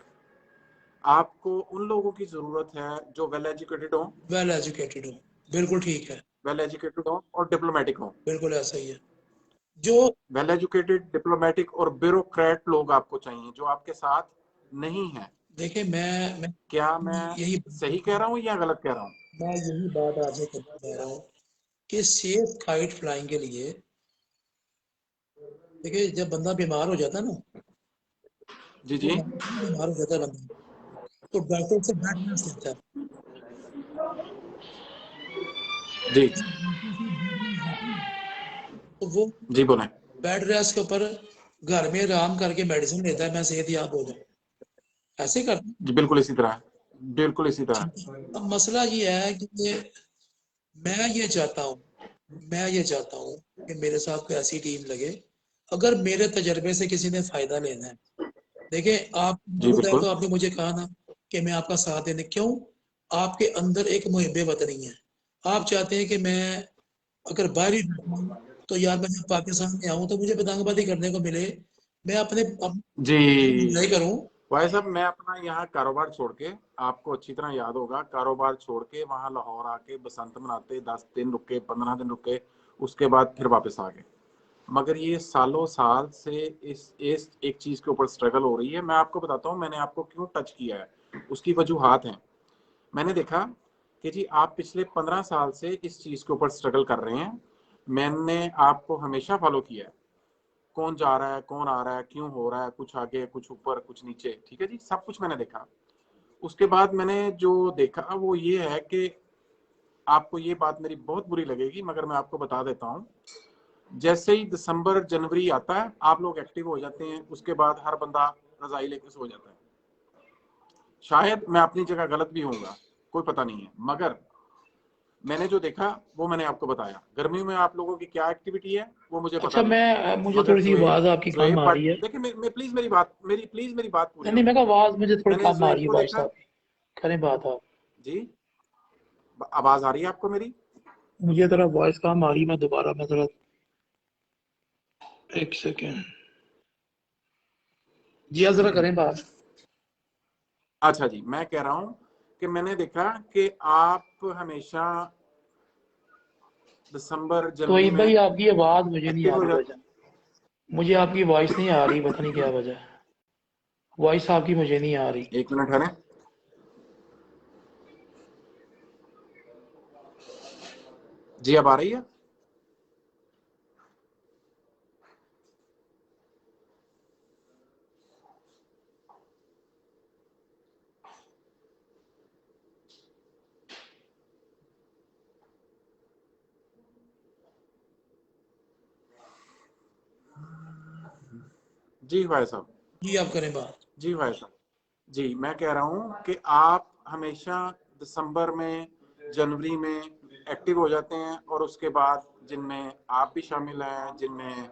आपको उन लोगों की जरूरत है जो वेल एजुकेटेड हो, वेल एजुकेटेड हो, बिल्कुल ठीक है, वेल एजुकेटेड हो और डिप्लोमेटिक हो। बिल्कुल ऐसा ही है। जो वेल एजुकेटेड, डिप्लोमेटिक और ब्यूरोक्रेट लोग आपको चाहिए जो आपके साथ नहीं है। देखिए मैं क्या मैं यही सही कह रहा हूँ या गलत कह रहा हूँ? मैं यही बात आपसे करना चाह रहा हूँ कि सेफ काइट फ्लाइंग के लिए, देखिए जब बंदा बीमार हो जाता है ना, जी वो जी, बीमार हो जाता है बंदा, तो डॉक्टर से बेड रेस्ट लेता है। जी तो वो जी, बोलें। बेड रेस्ट के ऊपर घर में आराम करके मेडिसिन लेता है, मैं सेहत याब हो जाऊँ, ऐसे करता है। जी, बिल्कुल इसी तरह, बिल्कुल इसी तरह। ठीक है। अब मसला ये है कि मैं ये चाहता हूँ मैं ये चाहता हूँ कि मेरे साथ कोई ऐसी टीम लगे, अगर मेरे तजर्बे से किसी ने फायदा लेना है। देखिए आप जी मौजूद है बिल्कुल, तो आपने मुझे कहा ना कि मैं आपका साथ देने क्यों, आपके अंदर एक मुहिब्बे वतनी है। आप चाहते हैं कि मैं अगर बाहर ही बैठा हूं, तो यार मैं जब पाकिस्तान में आऊं तो मुझे पतंगबाजी करने को मिले, मैं जी एंजॉय करूं। भाई साहब, मैं अपना यहाँ कारोबार छोड़ के, आपको अच्छी तरह याद होगा, कारोबार छोड़ के वहां लाहौर आके बसंत मनाते, 10 दिन रुके, 15 दिन रुके, उसके बाद फिर वापस आ गए। मगर ये सालों साल से इस एक चीज के ऊपर स्ट्रगल हो रही है। मैं आपको बताता हूँ मैंने आपको क्यों टच किया है, उसकी वजूहात हैं। मैंने देखा कि जी आप पिछले 15 साल से इस चीज के ऊपर स्ट्रगल कर रहे हैं। मैंने आपको हमेशा फॉलो किया है, कौन जा रहा है, कौन आ रहा है, क्यों हो रहा है, कुछ आगे, कुछ ऊपर, कुछ नीचे, ठीक है जी, सब कुछ मैंने देखा। उसके बाद मैंने जो देखा वो ये है कि आपको ये बात मेरी बहुत बुरी लगेगी, मगर मैं आपको बता देता हूँ। जैसे ही दिसंबर जनवरी आता है, आप लोग एक्टिव हो जाते हैं, उसके बाद हर बंदा रजाई लेके सो जाता है। शायद मैं अपनी जगह गलत भी होऊंगा, कोई पता नहीं है, मगर मैंने जो देखा वो मैंने आपको बताया। गर्मियों में आप लोगों की क्या एक्टिविटी है वो मुझे पता अच्छा नहीं, मैं मुझे मगर थोड़ी सी जोएब आवाज आपकी कम जोएब आ रही भट्ट, है। देखिए मैं प्लीज मेरी बात पूरी नहीं नहीं, होने मैं कहा दें। आवाज मुझे थोड़ी मैंने कम आ रही जोएब है को भाई देखा। साहब, करें बात आप। जी, आवाज आ रही है आपको मेरी? मुझे जरा वॉइस कम आ रही है, मैं जरा एक सेकेंड। जी आप जरा करें बात। अच्छा जी, मैं कह रहा हूं कि मैंने देखा कि आप हमेशा दिसंबर तो जनवरी ईद में भाई आपकी आवाज मुझे नहीं आ एक्टिव हो रही जाते। वजह, मुझे आपकी वॉइस नहीं आ रही, पता नहीं क्या वजह है। वॉइस आपकी मुझे नहीं आ रही। एक मिनट है। जी अब आ रही है? जी भाई साहब, जी आप करें बात। जी भाई साहब, जी मैं कह रहा हूं कि आप हमेशा दिसंबर में, जनवरी में एक्टिव हो जाते हैं, और उसके बाद जिनमें आप भी शामिल हैं, जिनमें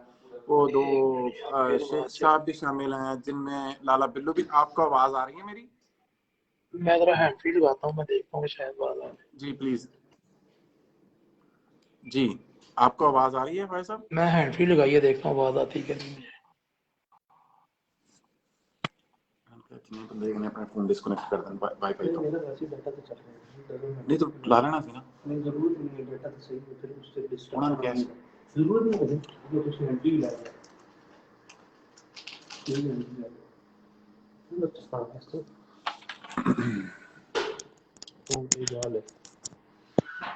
वो दो शेख साहब भी शामिल हैं, जिनमें लाला बिल्लू भी। आपको आवाज आ रही है मेरी? मैं जरा हैंड फ्री लगाता हूँ, मैं देखता हूँ कि शायद बात आ रही है। जी प्लीज। जी, आपको आवाज आ रही है भाई साहब? मैं हैंड फ्री लगाइए, देखता हूँ आवाज आती है कि नहीं मुझे। देखने अपना फोन डिस्कनेक्ट कर दें वाईफाई तो। मेरा वैसे डाटा तो चल रहा है, नहीं तो ला लेना थी ना। नहीं जरूरत नहीं है, डाटा तो सही है, फिर उससे उन्होंने डिस्ट्रक्शन कैश जरूरत नहीं है, जो कुछ एंटी ला रहा है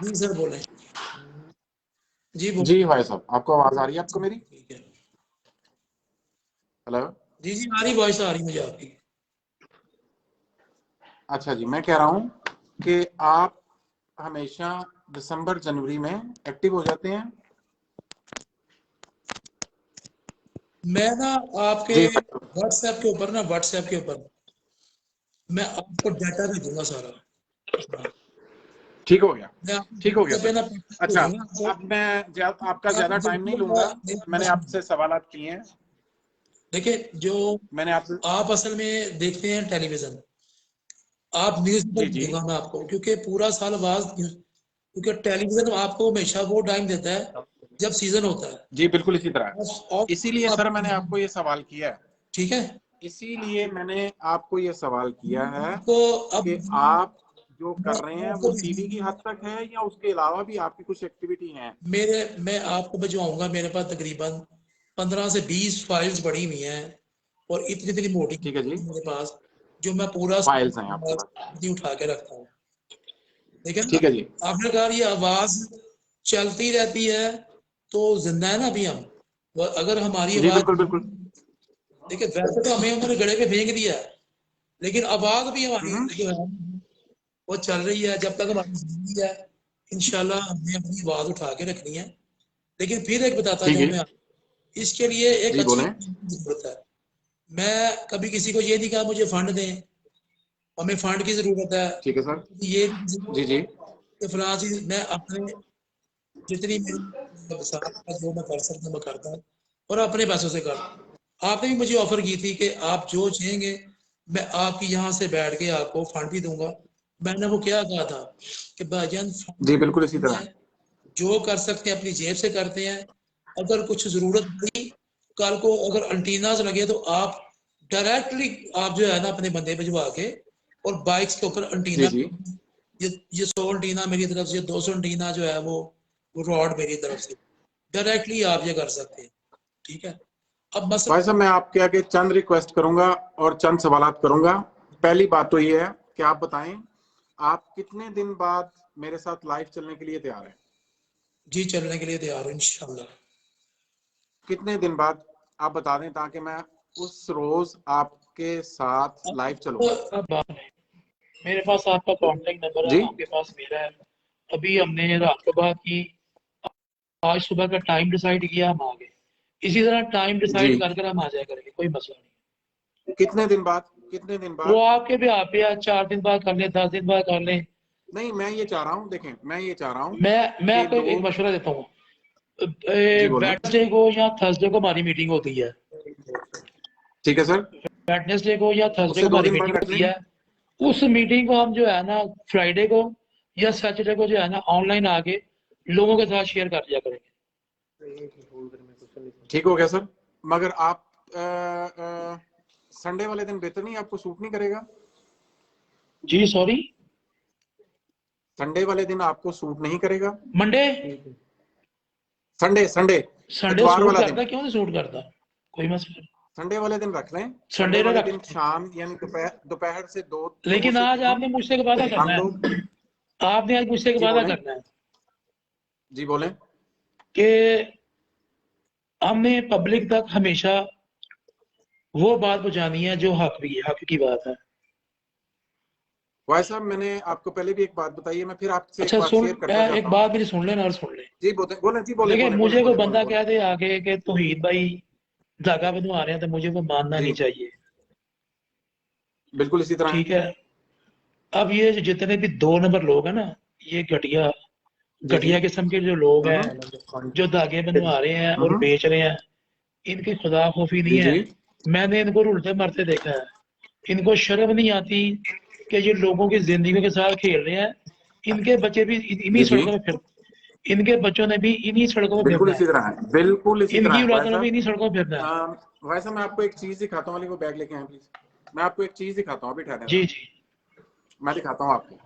जी सर बोले। जी बोले। जी भाई साहब, आपको आवाज आ रही है आपको मेरी? ठीक है। हेलो। जी जी आ रही, वॉइस आ रही मुझे आपकी। अच्छा जी, मैं कह रहा हूँ कि आप हमेशा दिसंबर जनवरी में एक्टिव हो जाते हैं। मैं ना आपके जी व्हाट्सएप के ऊपर मैं आपको डाटा भेजूंगा सारा। ठीक हो गया, मैं आपको ठीक हो गया पे सर। ना अच्छा, भेजूंगा आपको। अब मैं आपका ज्यादा आप टाइम नहीं देखिएगा, लूंगा। मैंने आपसे सवालात किए हैं। देखिए जो मैंने आपसे आप असल में देखते हैं टेलीविजन, आप न्यूज जी पर जी दूंगा मैं आपको, क्योंकि पूरा साल बाद क्योंकि टेलीविजन आपको हमेशा वो टाइम देता है जब सीजन होता है। जी बिल्कुल इसी तरह। ऑफ इसीलिए सर मैंने आपको ये सवाल किया है। ठीक है। इसीलिए मैंने आपको ये सवाल किया है तो अब कि आप जो मैं कर रहे हैं आपको वो टीवी की हद तक है या उसके अलावा भी आपकी कुछ एक्टिविटी है? मैं आपको भिजवाऊंगा, मेरे पास तकरीबन 15 से 20 फाइल्स पड़ी हुई हैं और इतनी इतनी मोटी ठीक है जी, मेरे पास, जो मैं पूरा फाइल्स हैं आपके पास। उठा के रखता हूँ। ठीक है ना। ठीक है जी। आखिरकार ये आवाज चलती रहती है तो जिंदा है ना अभी हम। अगर हमारी जी आवाज, बिल्कुल बिल्कुल। देखिए वैसे तो हमें उन्होंने गड़े पे फेंक दिया है, लेकिन आवाज भी हमारी हम्म। जो है वो चल रही है। जब तक हमारी जिंदगी है इंशाल्लाह हमने अपनी आवाज उठा के रखनी है। लेकिन फिर एक बताता ठीक जाऊं है मैं, इसके लिए एक जी, अच्छी बोलें। जरूरत है। मैं कभी किसी को ये नहीं कहा मुझे फंड दें, हमें फंड की जरूरत है, ठीक है सर। ये जी जी। फलां चीज। मैं अपने जितनी मेरी जो मैं कर सकता हूँ मैं करता हूँ और अपने पैसों से करता हूँ। आपने भी मुझे ऑफर की थी कि आप जो चाहेंगे मैं आपकी यहाँ से बैठ के आपको फंड भी दूंगा। मैंने वो क्या कहा था कि भाईजान जी बिल्कुल इसी फंड तरह। है, जो कर सकते हैं अपनी जेब से करते हैं। अगर कुछ जरूरत पड़ी कल को, अगर एंटीनास लगे तो आप डायरेक्टली आप जो है ना अपने बंदे भिजवा के और बाइक्स के ऊपर जी एंटीना, जी। ये 100 एंटीना मेरी तरफ से, 200 एंटीना जो है वो रॉड मेरी तरफ से, डायरेक्टली आप ये कर सकते हैं। ठीक है। अब भाई मसला साहब, मैं आपके आगे चंद रिक्वेस्ट करूंगा और चंद सवालात करूंगा। पहली बात तो ये है कि आप बताएं, आप कितने दिन बाद मेरे साथ लाइव चलने के लिए तैयार हैं? जी चलने के लिए तैयार हूँ इंशाल्लाह। कितने दिन बाद आप बता दें, ताकि मैं उस रोज आपके साथ लाइव चलूं। अब बात है, मेरे पास आपका कॉन्टेक्ट नंबर है, जी आपके पास मेरा है। अभी हमने रात को बात की, आज सुबह का टाइम डिसाइड किया, हम आ गए। इसी तरह टाइम जी। डिसाइड कर कर हम आ जाया करेंगे, कोई मसला नहीं। कितने दिन बाद, कितने दिन वो बाद? आपके भी आप पे 4 दिन बाद कर लें, 10 दिन बाद कर लें। नहीं, मैं ये चाह रहा हूं, देखें, मैं ये चाह रहा हूं मैं कि आपको एक लोग। मशवरा देता हूँ। जी बोलें। वेडनेसडे को या थर्सडे को हमारी मीटिंग होती है। ठीक है सर। वेडनेसडे को या थर्सडे उससे को दो हमारी दिन बाद मीटिंग रख होती लें। है। उस मीटिंग को हम जो है ना फ्राइडे को या सैटरडे को जो है ना ऑनलाइन आके लोगों के साथ शेयर कर दिया करेंगे। ठीक हो गया सर। मगर आप संडे वाले दिन बेहतर नहीं, आपको सूट नहीं करेगा? जी सॉरी, संडे वाले दिन आपको सूट नहीं करेगा? मंडे, संडे संडे, संडे इतवार सूट वाला दिन। करता, क्यों नहीं सूट करता, कोई मसला नहीं। संडे वाले दिन रख लें। संडे संडे ने वाले दिन रखते हैं, शाम यानी दोपहर दोपहर से दो लेकिन से आज तीन आपने मुझसे एक वादा हम करना लोग। है। आपने आज मुझसे एक जी वादा बोलें। करना है जी बोलें। कि हमने पब्लिक तक हमेशा वो बात पहुंचानी है जो हक भी हक की बात है। भाई साहब, मैंने आपको पहले भी एक बात बताई है, मैं फिर आपसे एक अच्छा बात सुन, शेयर करना एक चाहता हूँ। बात मेरी सुन लेना और सुन ले। जी बोले बोले, जी बोले देखिए बोले बोले मुझे कोई बोले बोले बंदा बोले। कह दे आगे कि तौहीद भाई धागा बनवा रहे हैं तो मुझे वो मानना जी नहीं चाहिए। बिल्कुल इसी तरह है। ठीक है। अब ये जितने भी 2 नंबर लोग हैं ना, ये घटिया जी जी। घटिया किस्म के जो लोग हैं हम्म जो धागे बनवा रहे हैं और हम्म। बेच रहे हैं, इनकी खुदा खौफी नहीं जी है। जी मैंने इनको रुलते मरते देखा है। इनको शर्म नहीं आती कि ये लोगों की जिंदगी के साथ खेल रहे हैं। इनके बच्चे भी इन्हीं जी जी सड़कों में फिर इनके बच्चों ने भी इन्हीं सड़कों में बिल्कुल फिरना इसी है। तरह है, बिल्कुल इसी तरह इनकी है भाई औलादों ने भी साहब। इन्हीं सड़कों में फिरना है। भाई साहब मैं आपको एक चीज दिखाता हूँ, वाली वो बैग लेके आए प्लीज। मैं आपको एक चीज दिखाता हूँ, अभी ठहरे जी जरा, जी मैं दिखाता हूँ आपको।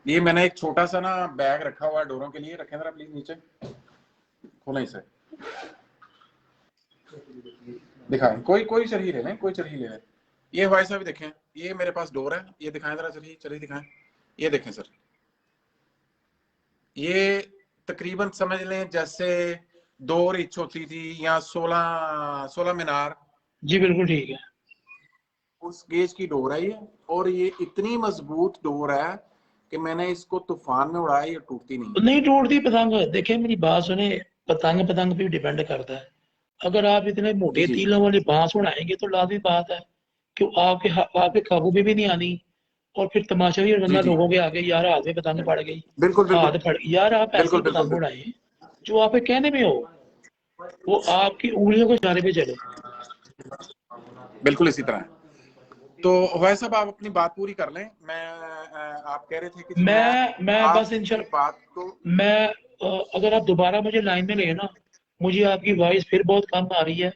ये मैंने एक छोटा सा ना बैग रखा हुआ है डोरों के लिए, रखें जरा प्लीज नीचे, खोलें इसे, दिखाएं, कोई कोई चरही ले लें, कोई चरही ले लें। ये भाई साहब देखें, ये मेरे पास डोर है, ये दिखाएं जरा, चरही चरही दिखाएं, ये देखें सर, ये तकरीबन समझ लें जैसे 2 इंच होती थी या 16 मीनार, जी बिल्कुल ठीक है। उस गेज की डोर है ये। और ये इतनी मजबूत डोर है कि मैंने इसको तूफान में उड़ाया, ये टूटती नहीं है। नहीं टूटती पतंग। देखिए मेरी बात सुने, पतंग पतंग पे डिपेंड करता है। अगर आप इतने जी मोटे जी तीलों वाली बांस उड़ाएंगे तो लाजमी बात है कि आपके काबू में भी नहीं आनी। और फिर तमाशा भी जी बनना जी लोगों के आगे, यार हाथ में पतंग पड़ गई, बिल्कुल बिल्कुल हाथ पड़ गई। यार आप ऐसी बिल्कुल बिल्कुल पतंग बिल्कुल उड़ाएं जो आपके कहने में हो, वो आपकी उंगलियों के इशारे पे चले। बिल्कुल इसी तरह है। तो वैसे अब आप अपनी बात पूरी कर लें। मैं आप कह रहे थे कि जी मैं मैं बस आपकी बात को, मैं अगर आप दोबारा मुझे लाइन में ले ना, मुझे आपकी वॉइस फिर बहुत कम आ रही है।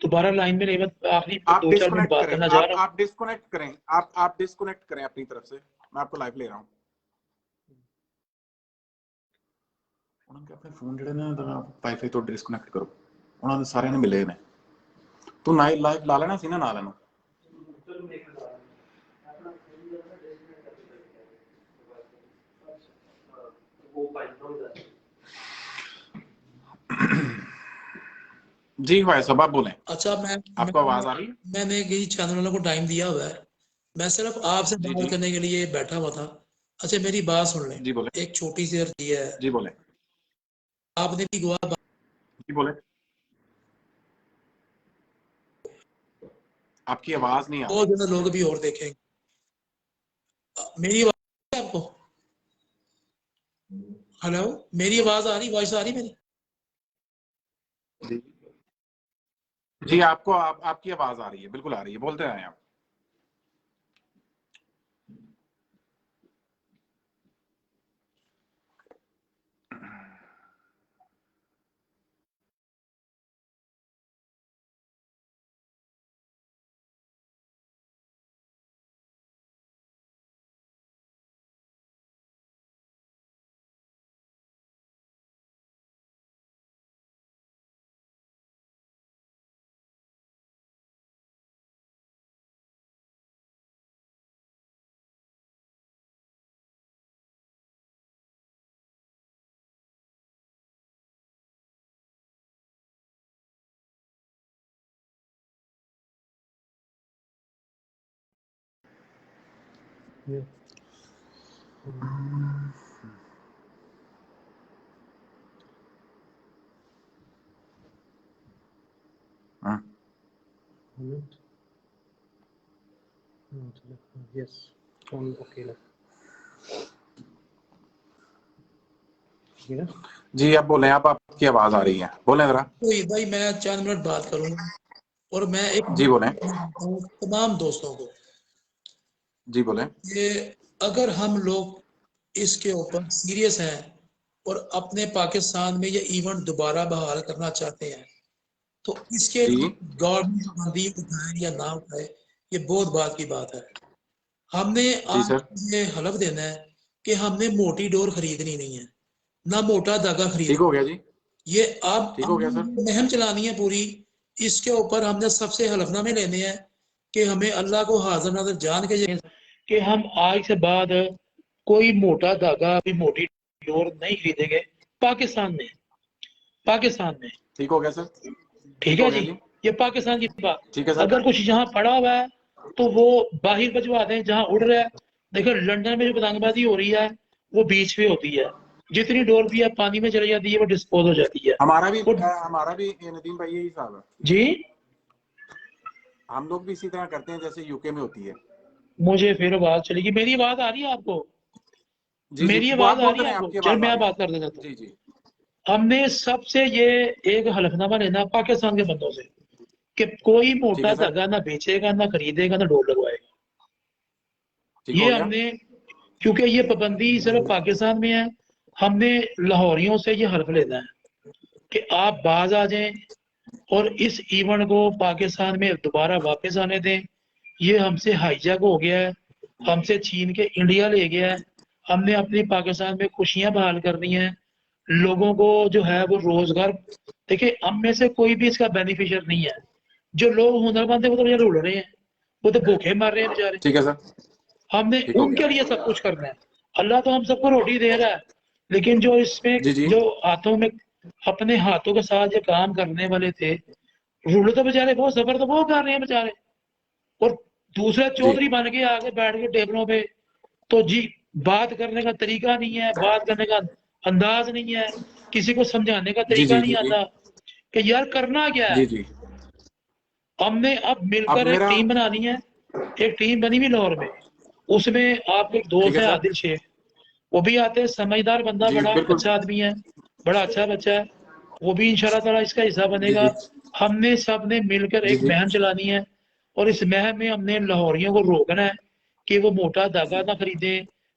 दोबारा लाइन में ले, मैं आखिरी आप 2-4 मिनट डिस्कनेक्ट बात करें, करना चाह रहा हूँ। आप डिस्कनेक्ट करें, आप डिस्कनेक्ट करें अपनी तरफ से, मैं आपको लाइव ले रहा हूँ। उन्होंने अपने फोन जड़े ना वाईफाई तो डिस्कनेक्ट करो, उन्होंने सारे ने मिले ने तू ना लाइव ला लेना सी ना लेना। जी भाई साहब आप बोलें, अच्छा आपको आवाज आ रही है? मैंने कई चैनल वालों को टाइम दिया हुआ है। मैं सिर्फ आपसे जी बात जी करने के लिए बैठा हुआ था। अच्छा मेरी बात सुन लें, जी बोले, एक छोटी सी अर्जी है। जी बोले, आपने भी गवाह जी बोले। आपकी आवाज नहीं आ बहुत रही। ज्यादा लोग भी और देखेंगे। मेरी आवाज आ रही है आपको? हेलो, मेरी आवाज आ रही, वॉइस आ रही मेरी? जी जी आपको आपकी आवाज आ रही है, बिल्कुल आ रही है, बोलते रहे आप। हाँ Yes. On okay ना, ठीक है ना? जी आप बोले, आप आपकी आवाज आ रही है, बोले जरा। कोई भाई, मैं चंद मिनट बात करूंगा। और मैं एक जी बोले, तमाम दोस्तों को जी बोले, कि अगर हम लोग इसके ऊपर सीरियस हैं और अपने पाकिस्तान में ये इवेंट दोबारा बहाल करना चाहते हैं, तो इसके जी लिए गवर्नमेंट बंदी उठाए या ना उठाए, ये बहुत बात की बात है। हमने जी आज सर, ये हलफ देना है कि हमने मोटी डोर खरीदनी नहीं है, ना मोटा धागा ठीक खरीदना। हो गया जी, ये अब ठीक हो गया सर। मुहिम चलानी है पूरी। इसके ऊपर हमने सबसे हलफनामे लेने हैं कि हमें अल्लाह को हाजिर नाज़िर जान के कि हम आज से बाद कोई मोटा धागा, कोई मोटी डोर नहीं खरीदेंगे पाकिस्तान में। पाकिस्तान में ठीक हो गया सर, ठीक ठीक हो है गया जी। जी, ये पाकिस्तान की बात। ठीक है सर। अगर कुछ यहाँ पड़ा हुआ है तो वो बाहर भिजवा दें जहाँ उड़ रहा है। देखो लंदन में जो पतंगबाजी हो रही है वो बीच पे होती है। जितनी डोर भी है पानी में चली जाती है, वो डिस्पोज हो जाती है। वो हमारा भी नदीम भाई यही हिसाब है। जी, हम लोग भी इसी तरह करते हैं जैसे यूके में होती है। मुझे फिर आवाज चलेगी। मेरी आवाज आ रही है आपको? जी जी मेरी वो आप आवाज आ रही बोलते है रहे, आपको? आपकी चल आवाज आ मैं रही बात कर है। देता हूँ। जी जी हमने सबसे ये एक हलफनामा लेना पाकिस्तान के बंदों से कि कोई ठीक मोटा है सर, धागा ना बेचेगा, ना खरीदेगा, ना डोर लगवाएगा। ठीक हो ये गया। हमने, क्योंकि ये पाबंदी सिर्फ पाकिस्तान में है, हमने लाहौरियों से ये हल्फ लेना है कि आप बाज आ जाएं और इस इवेंट को पाकिस्तान में दोबारा वापस आने दें। ये हमसे हाईजैक हो गया है, हमसे छीन के इंडिया ले गया है। हमने अपनी पाकिस्तान में खुशियां बहाल करनी है, लोगों को जो है वो रोजगार। देखिए, हम में से कोई भी इसका बेनिफिशियर नहीं है। जो लोग हुनरमंद है वो तो बेचारे उड़ रहे हैं, वो तो भूखे मर रहे हैं बेचारे। ठीक है सर, हमने ठीक हो गया। उनके लिए सब कुछ करना है। अल्लाह तो हम सबको रोटी दे रहा है, लेकिन जो इसमें जी जी, जो हाथों में अपने हाथों के साथ ये काम करने वाले थे, रूल तो बेचारे वो सफर तो वो कर रहे हैं बेचारे, और दूसरे जी चौधरी बन के आगे बैठ के टेबलों पे। तो जी, बात करने का तरीका नहीं है, बात करने का अंदाज नहीं है, किसी को समझाने का जी तरीका जी नहीं जी जी आता कि यार करना क्या है। जी जी। हमने अब अब मिलकर एक मेरा, टीम बनानी है। एक टीम बनी हुई लाहौर में, उसमें आपके एक ठीक दोस्त है है सर, आदिल शेख, वो भी आते हैं, समझदार बंदा, जी बड़ा बिल्कुल, अच्छा आदमी है, बड़ा अच्छा बच्चा है। वो भी इंशाल्लाह ताला इसका हिस्सा जी बनेगा। जी हमने सब ने मिलकर जी एक जी, मुहिम चलानी है, और इस मुहिम में हमने लाहौरियों को रोकना है कि वो मोटा धागा ना खरीदे,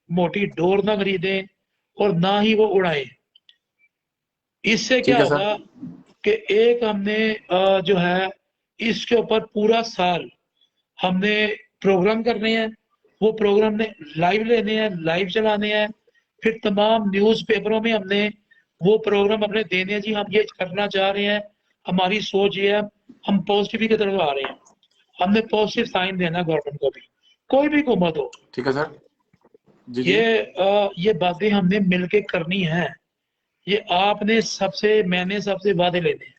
मोटी डोर ना खरीदे, और ना ही वो उड़ाए। इससे क्या ठीक है सर, होगा कि एक हमने जो है इसके ऊपर पूरा साल हमने प्रोग्राम करने हैं। वो प्रोग्राम ने लाइव लेने हैं, लाइव चलाने हैं। फिर तमाम न्यूज पेपरों में हमने वो प्रोग्राम अपने देने हैं। जी, हम ये करना चाह रहे हैं, हमारी सोच ये है, हम पॉजिटिव की तरफ आ रहे हैं। हमने पॉजिटिव साइन देना गवर्नमेंट को भी, कोई भी हुकूमत हो। ठीक है सर, जी जी। ये बातें हमने मिलके करनी है। ये आपने सबसे, मैंने सबसे वादे लेने हैं।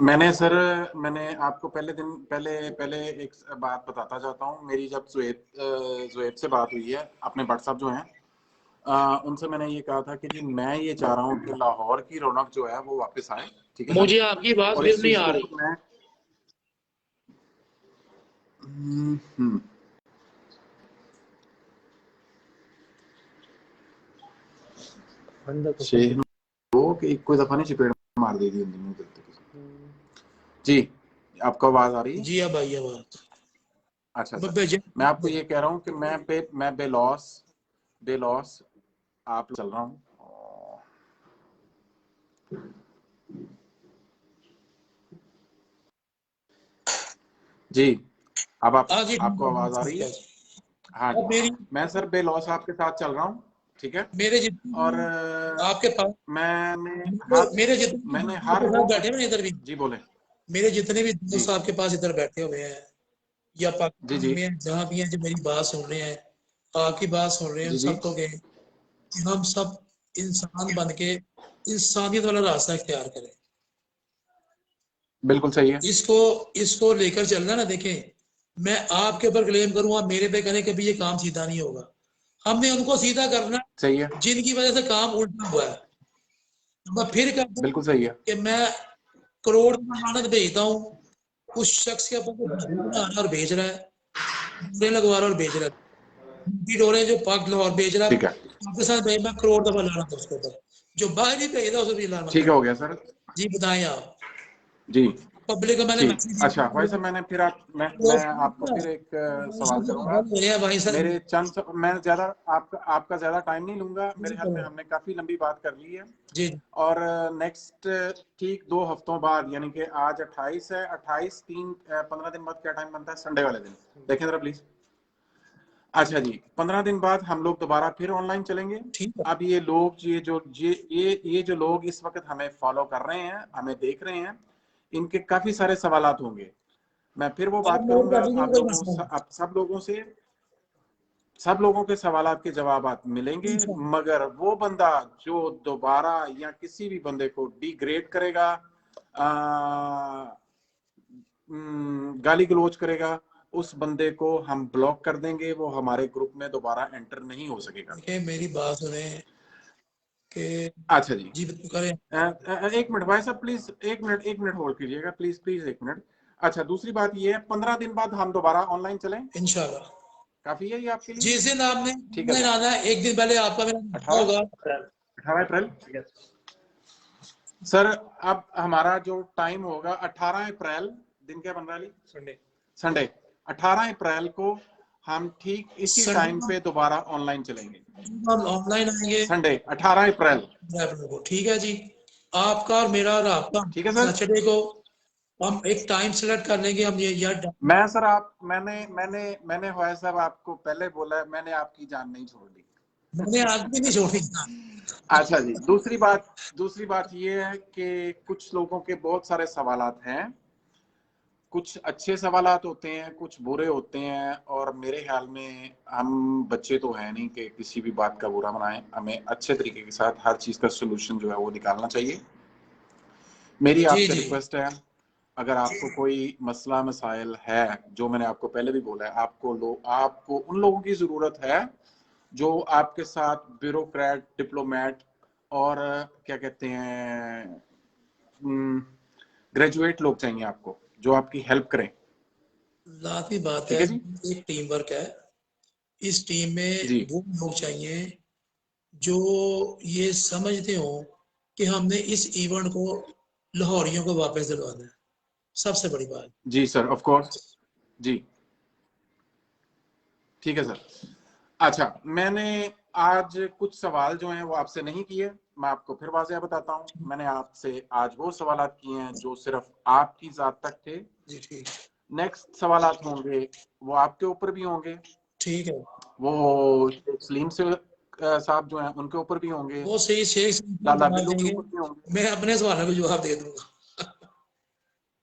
मैंने सर, मैंने आपको पहले दिन पहले पहले एक बात बताता जाता हूँ। मेरी जब जुएब से बात हुई है, अपने भट्ट साहब जो हैं, उनसे मैंने ये कहा था कि जी मैं ये चाह रहा हूँ कि लाहौर की रौनक जो है वो वापस आए। ठीक है सर, मुझे आपकी बात और फिर इस नहीं चीज आ के रही। ऊपर मैं बंदा तो शेर को कि कोई दफा नहीं चपेट मार दी थी मुंह पे जी। आपको आवाज आ रही है? जी, अब आई है बात। अच्छा मैं सर, भेजे मैं आपको ये कह रहा हूँ कि मैं बेलॉस बेलॉस आप चल रहा हूँ जी। अब आप, हाँ जी, आपको आवाज आ रही है? हाँ अब मेरी, जी, मैं सर बेलॉस आपके साथ चल रहा हूँ, ठीक है। मेरे और जितने आपके पास, मैंने हर मेरे जितने भी मैंने दोस्त हर आपके साथ बैठे हुए हैं इधर भी, जी बोले मेरे जितने भी जी दोस्त आपके पास इधर बैठे हुए हैं या जी पाकिस्तान जी में हैं, जहाँ भी हैं, जो मेरी बात सुन रहे हैं, आपकी बात सुन रहे हैं, उन जी जी, सबको कहें कि हम सब इंसान बन के इंसानियत वाला रास्ता इख्तियार करें। बिल्कुल सही है, इसको इसको लेकर चलना ना। देखें, मैं आपके ऊपर क्लेम करूंगा, मेरे पे करें, कभी ये काम सीधा नहीं होगा। हमने उनको सीधा करना सही है, जिनकी वजह से काम उल्टा हुआ है। मैं फिर कहता हूं बिल्कुल सही है, कि मैं करोड़ का लानत भेजता हूँ उस शख्स के ऊपर जो वीडियो बना रहा है और भेज रहा है, डोरे लगवा रहा है और भेज रहा है। उनकी डोरे जो पाक लाहौर भेज रहा है, ठीक है, आपके साथ भेज, मैं करोड़ दफा लानत उसके ऊपर। जो बाहर ही भेज रहा है उसे भी लानत ठीक है। हो गया सर, जी, बताएं आप। जी पब्लिक को मैंने ठीक। मैसेज अच्छा भाई साहब, मैंने फिर मैं आपको फिर एक सवाल करूंगा। हो रहे हैं भाई सर। मेरे मैं ज्यादा आपका ज्यादा टाइम नहीं लूंगा। मेरे ख्याल में हमने काफी लंबी बात कर ली है। जी और नेक्स्ट ठीक 2 हफ्तों बाद, यानी कि आज 28 है, 28 3 15 दिन बाद क्या टाइम बनता है? संडे वाले दिन देखें जरा प्लीज। अच्छा जी, 15 दिन बाद हम लोग दोबारा फिर ऑनलाइन चलेंगे। ठीक है। अब ये लोग, ये जो लोग इस वक्त हमें फॉलो कर रहे हैं, हमें देख रहे हैं, इनके काफी सारे सवालात होंगे। मैं फिर वो आप बात नोट करूंगा कर लीजिए, आप कोई लोगों मसला नहीं। सब लोगों के सवालात के जवाब मिलेंगे। इंशाल्लाह। मगर वो बंदा जो दोबारा या किसी भी बंदे को डिग्रेड करेगा, गाली गलौज करेगा, उस बंदे को हम ब्लॉक कर देंगे। वो हमारे ग्रुप में दोबारा एंटर नहीं हो सकेगा। देखिए, मेरी बात सुने कि अच्छा जी, जी करें। एक मिनट भाई साहब, प्लीज एक मिनट होल्ड कीजिएगा, प्लीज प्लीज एक मिनट। अच्छा, दूसरी बात ये है, 15 दिन बाद हम दोबारा ऑनलाइन चलें? इंशाल्लाह। काफी है ये आपके लिए? जिस दिन आपने ठीक है ऑनलाइन सर, आना है, एक दिन पहले आपका मेरा 18 होगा। 18 अप्रैल। यस सर अब हमारा जो टाइम होगा 18 अप्रैल, दिन क्या बन रहा है? संडे। संडे। 18 अप्रैल को हम ठीक इसी टाइम संडे पे दोबारा ऑनलाइन चलेंगे। हम ऑनलाइन आएंगे संडे 18 अप्रैल। को, ठीक है जी। आपका और मेरा राब्ता ठीक है सर। सैटरडे को हम एक टाइम सेलेक्ट कर लेंगे। हम ये यार मैं सर आप मैंने मैंने मैंने ख्वाजा साहब आपको पहले बोला है, मैंने आपकी जान नहीं छोड़ दी। मैंने आदमी नहीं छोड़ी ना। अच्छा जी, दूसरी बात ये है कि कुछ लोगों के बहुत सारे सवालात हैं, कुछ अच्छे सवालात होते हैं, कुछ बुरे होते हैं, और मेरे ख्याल में हम बच्चे तो हैं नहीं कि किसी भी बात का बुरा बनाएं। हमें अच्छे तरीके के साथ हर चीज का सोल्यूशन जो है वो निकालना चाहिए। मेरी जी आपसे जी रिक्वेस्ट है, अगर आपको कोई मसला मसाइल है, जो मैंने आपको पहले भी बोला है, आपको उन लोगों की जरूरत है जो आपके साथ ब्यूरोक्रेट, डिप्लोमेट और क्या कहते हैं ग्रेजुएट लोग चाहिए आपको, जो आपकी हेल्प करें। लाफी बात ठीक है। है जी। एक टीम वर्क है। इस टीम में जी वो लोग चाहिए जो ये समझते हो कि हमने इस इवेंट को लाहौरियों को वापस दिलवाना है। सबसे बड़ी बात। जी सर, ऑफ कोर्स। जी ठीक है सर। अच्छा, मैंने आज कुछ सवाल जो हैं वो आपसे नहीं किए, मैं आपको फिर वाज़ेह बताता हूँ। मैंने आपसे आज वो सवालात किए हैं जो सिर्फ आपकी जात तक थे। जी ठीक। नेक्स्ट सवालात होंगे वो आपके ऊपर भी होंगे, ठीक है। वो सलीम से साहब जो हैं उनके ऊपर भी होंगे, वो सही शेख लाला जवाब बिल्लू के देंगे। ऊपर भी होंगे। मैं अपने सवालों को जवाब दे दूंगा।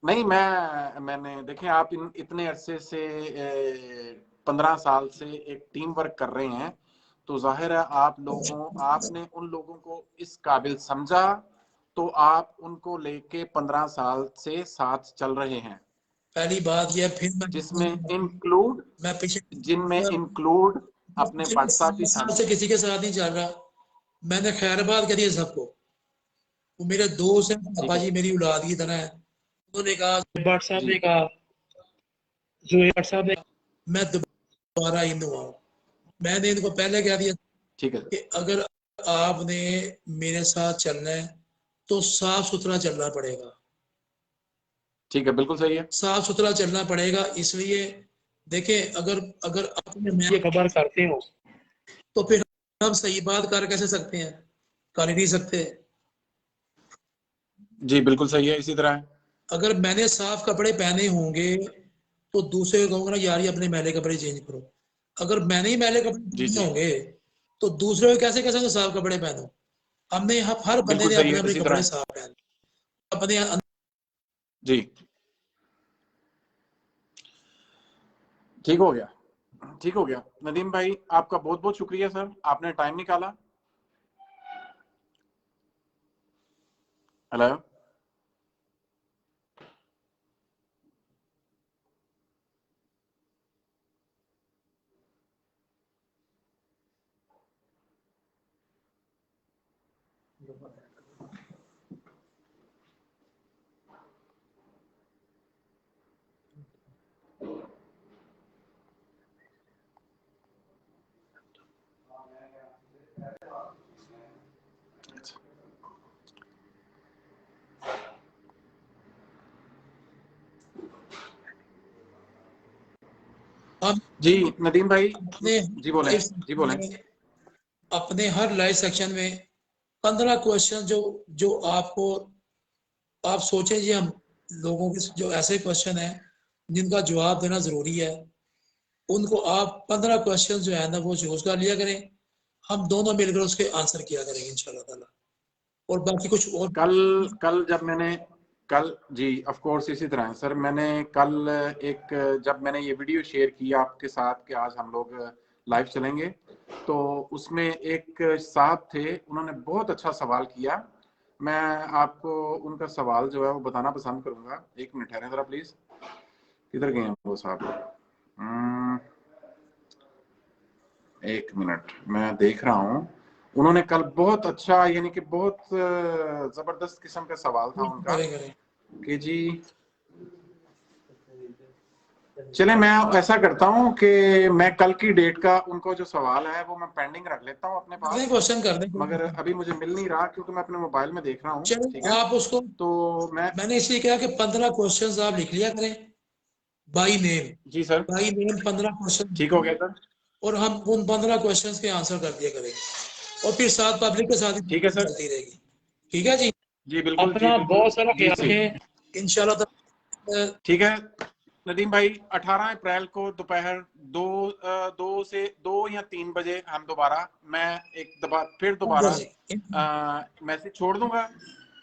नहीं, मैंने देखिए, आप इतने अरसे से 15 साल से एक टीम वर्क कर रहे हैं, तो जाहिर है आपने उन लोगों को इस काबिल समझा, तो आप उनको लेके 15 साल से साथ चल रहे हैं, पहली बात यह, फिर जिसमें इंक्लूड मैं पीछे जिनमें इंक्लूड अपने भट्ट साहब भी साल शामिल से हैं। किसी के साथ नहीं चल रहा। मैंने खैरबाद करी है सबको। वो मेरे दोस्त हैं, ठीक पापा है जी मेरी औलाद की तरह है। उन्होंने कहा, भट्ट साहब जी। ने कहा, जोया भट्ट साहब ने, मैं दोबारा इन आऊँ। मैंने इनको पहले कह दिया ठीक है कि अगर आपने मेरे साथ चलना है तो साफ सुथरा चलना पड़ेगा। ठीक है, बिल्कुल सही है। साफ सुथरा चलना पड़ेगा। इसलिए देखें, अगर अगर अपने मैं ये खबर करते हो तो फिर हम सही बात कर कैसे सकते हैं? कर ही नहीं सकते। जी बिल्कुल सही है, इसी तरह है। अगर मैंने साफ कपड़े पहने होंगे तो दूसरे को कहूंगा ना, यार ये अपने मैले कपड़े चेंज करो। अगर मैंने ही मैले कपड़े जी पहने जी होंगे तो दूसरे को कैसे कैसे साफ कपड़े पहनो? हमने हर बंदे बिल्कुल ने सही अपने है, अपने इसी तरह कपड़े है। साफ पहने अपने जी ठीक हो गया, ठीक हो गया। नदीम भाई, आपका बहुत बहुत शुक्रिया सर, आपने टाइम निकाला। हेलो। हम जी नदीम भाई। अपने जी बोलें, जी बोलें। अपने हर लाइव सेक्शन में 15 क्वेश्चन जो जो आपको आप सोचें जी, हम लोगों के जो ऐसे क्वेश्चन हैं जिनका जवाब देना जरूरी है, उनको आप 15 क्वेश्चन जो है ना वो चूज कर लिया करें। हम दोनों मिलकर उसके आंसर किया करेंगे इंशाल्लाह ताला। और बाकी कुछ और कल कल जब मैंने कल जी ऑफ कोर्स इसी तरह है सर। मैंने कल जब मैंने ये वीडियो शेयर की आपके साथ कि आज हम लोग लाइव चलेंगे, तो उसमें एक साहब थे, उन्होंने बहुत अच्छा सवाल किया। मैं आपको उनका सवाल जो है वो बताना पसंद करूंगा। एक मिनट ठहरें जरा प्लीज। किधर गए हैं वो साहब? एक मिनट, मैं देख रहा हूँ। उन्होंने कल बहुत अच्छा, यानी कि बहुत जबरदस्त किस्म का सवाल था उनका करें करें। कि जी चले, मैं ऐसा करता हूँ कि मैं कल की डेट का उनको जो सवाल है वो मैं पेंडिंग रख लेता हूँ अपने पास, क्वेश्चन कर दें, मगर अभी मुझे मिल नहीं रहा क्योंकि मैं अपने मोबाइल में देख रहा हूँ। ठीक चलो है, आप उसको, तो मैंने इसलिए कहा कि 15 क्वेश्चंस आप लिख लिया करें बाई नेम। जी सर, बाई नेम 15 क्वेश्चन, ठीक हो गया सर। और हम उन 15 क्वेश्चंस के आंसर कर दिया करेंगे और फिर साथ पब्लिक के साथ ठीक है सर, चलती रहेगी। ठीक है जी, जी बिल्कुल, जी अपना बिल्कुल, बहुत सारा जी ख्याल रखें इंशाल्लाह। ठीक है नदीम भाई, 18 अप्रैल को दोपहर 2 से 2 या 3 बजे हम दोबारा, मैं एक दफा फिर दोबारा मैसेज छोड़ दूंगा,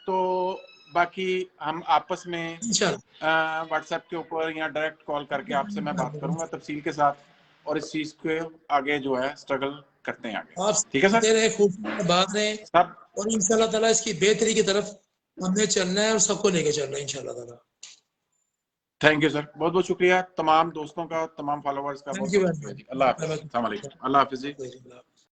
तो बाकी हम आपस में व्हाट्सएप के ऊपर या डायरेक्ट कॉल करके आपसे मैं बात करूंगा तफसील के साथ, और इस चीज के आगे जो है स्ट्रगल करते हैं आगे। आप ठीक है सर, रहे, खूब बात रहे, सब और इंशाल्लाह ताला इसकी बेहतरी की तरफ हमने चलना है और सबको लेके चलना है इंशाल्लाह ताला। थैंक यू सर, बहुत बहुत शुक्रिया तमाम दोस्तों का, तमाम फॉलोवर्स का, बहुत थैंक यू बहुत वेरी शुक्रिया मच। जी। अल्लाह हाफिज, अस्सलाम वालेकुम, अल्लाह हाफिज जी।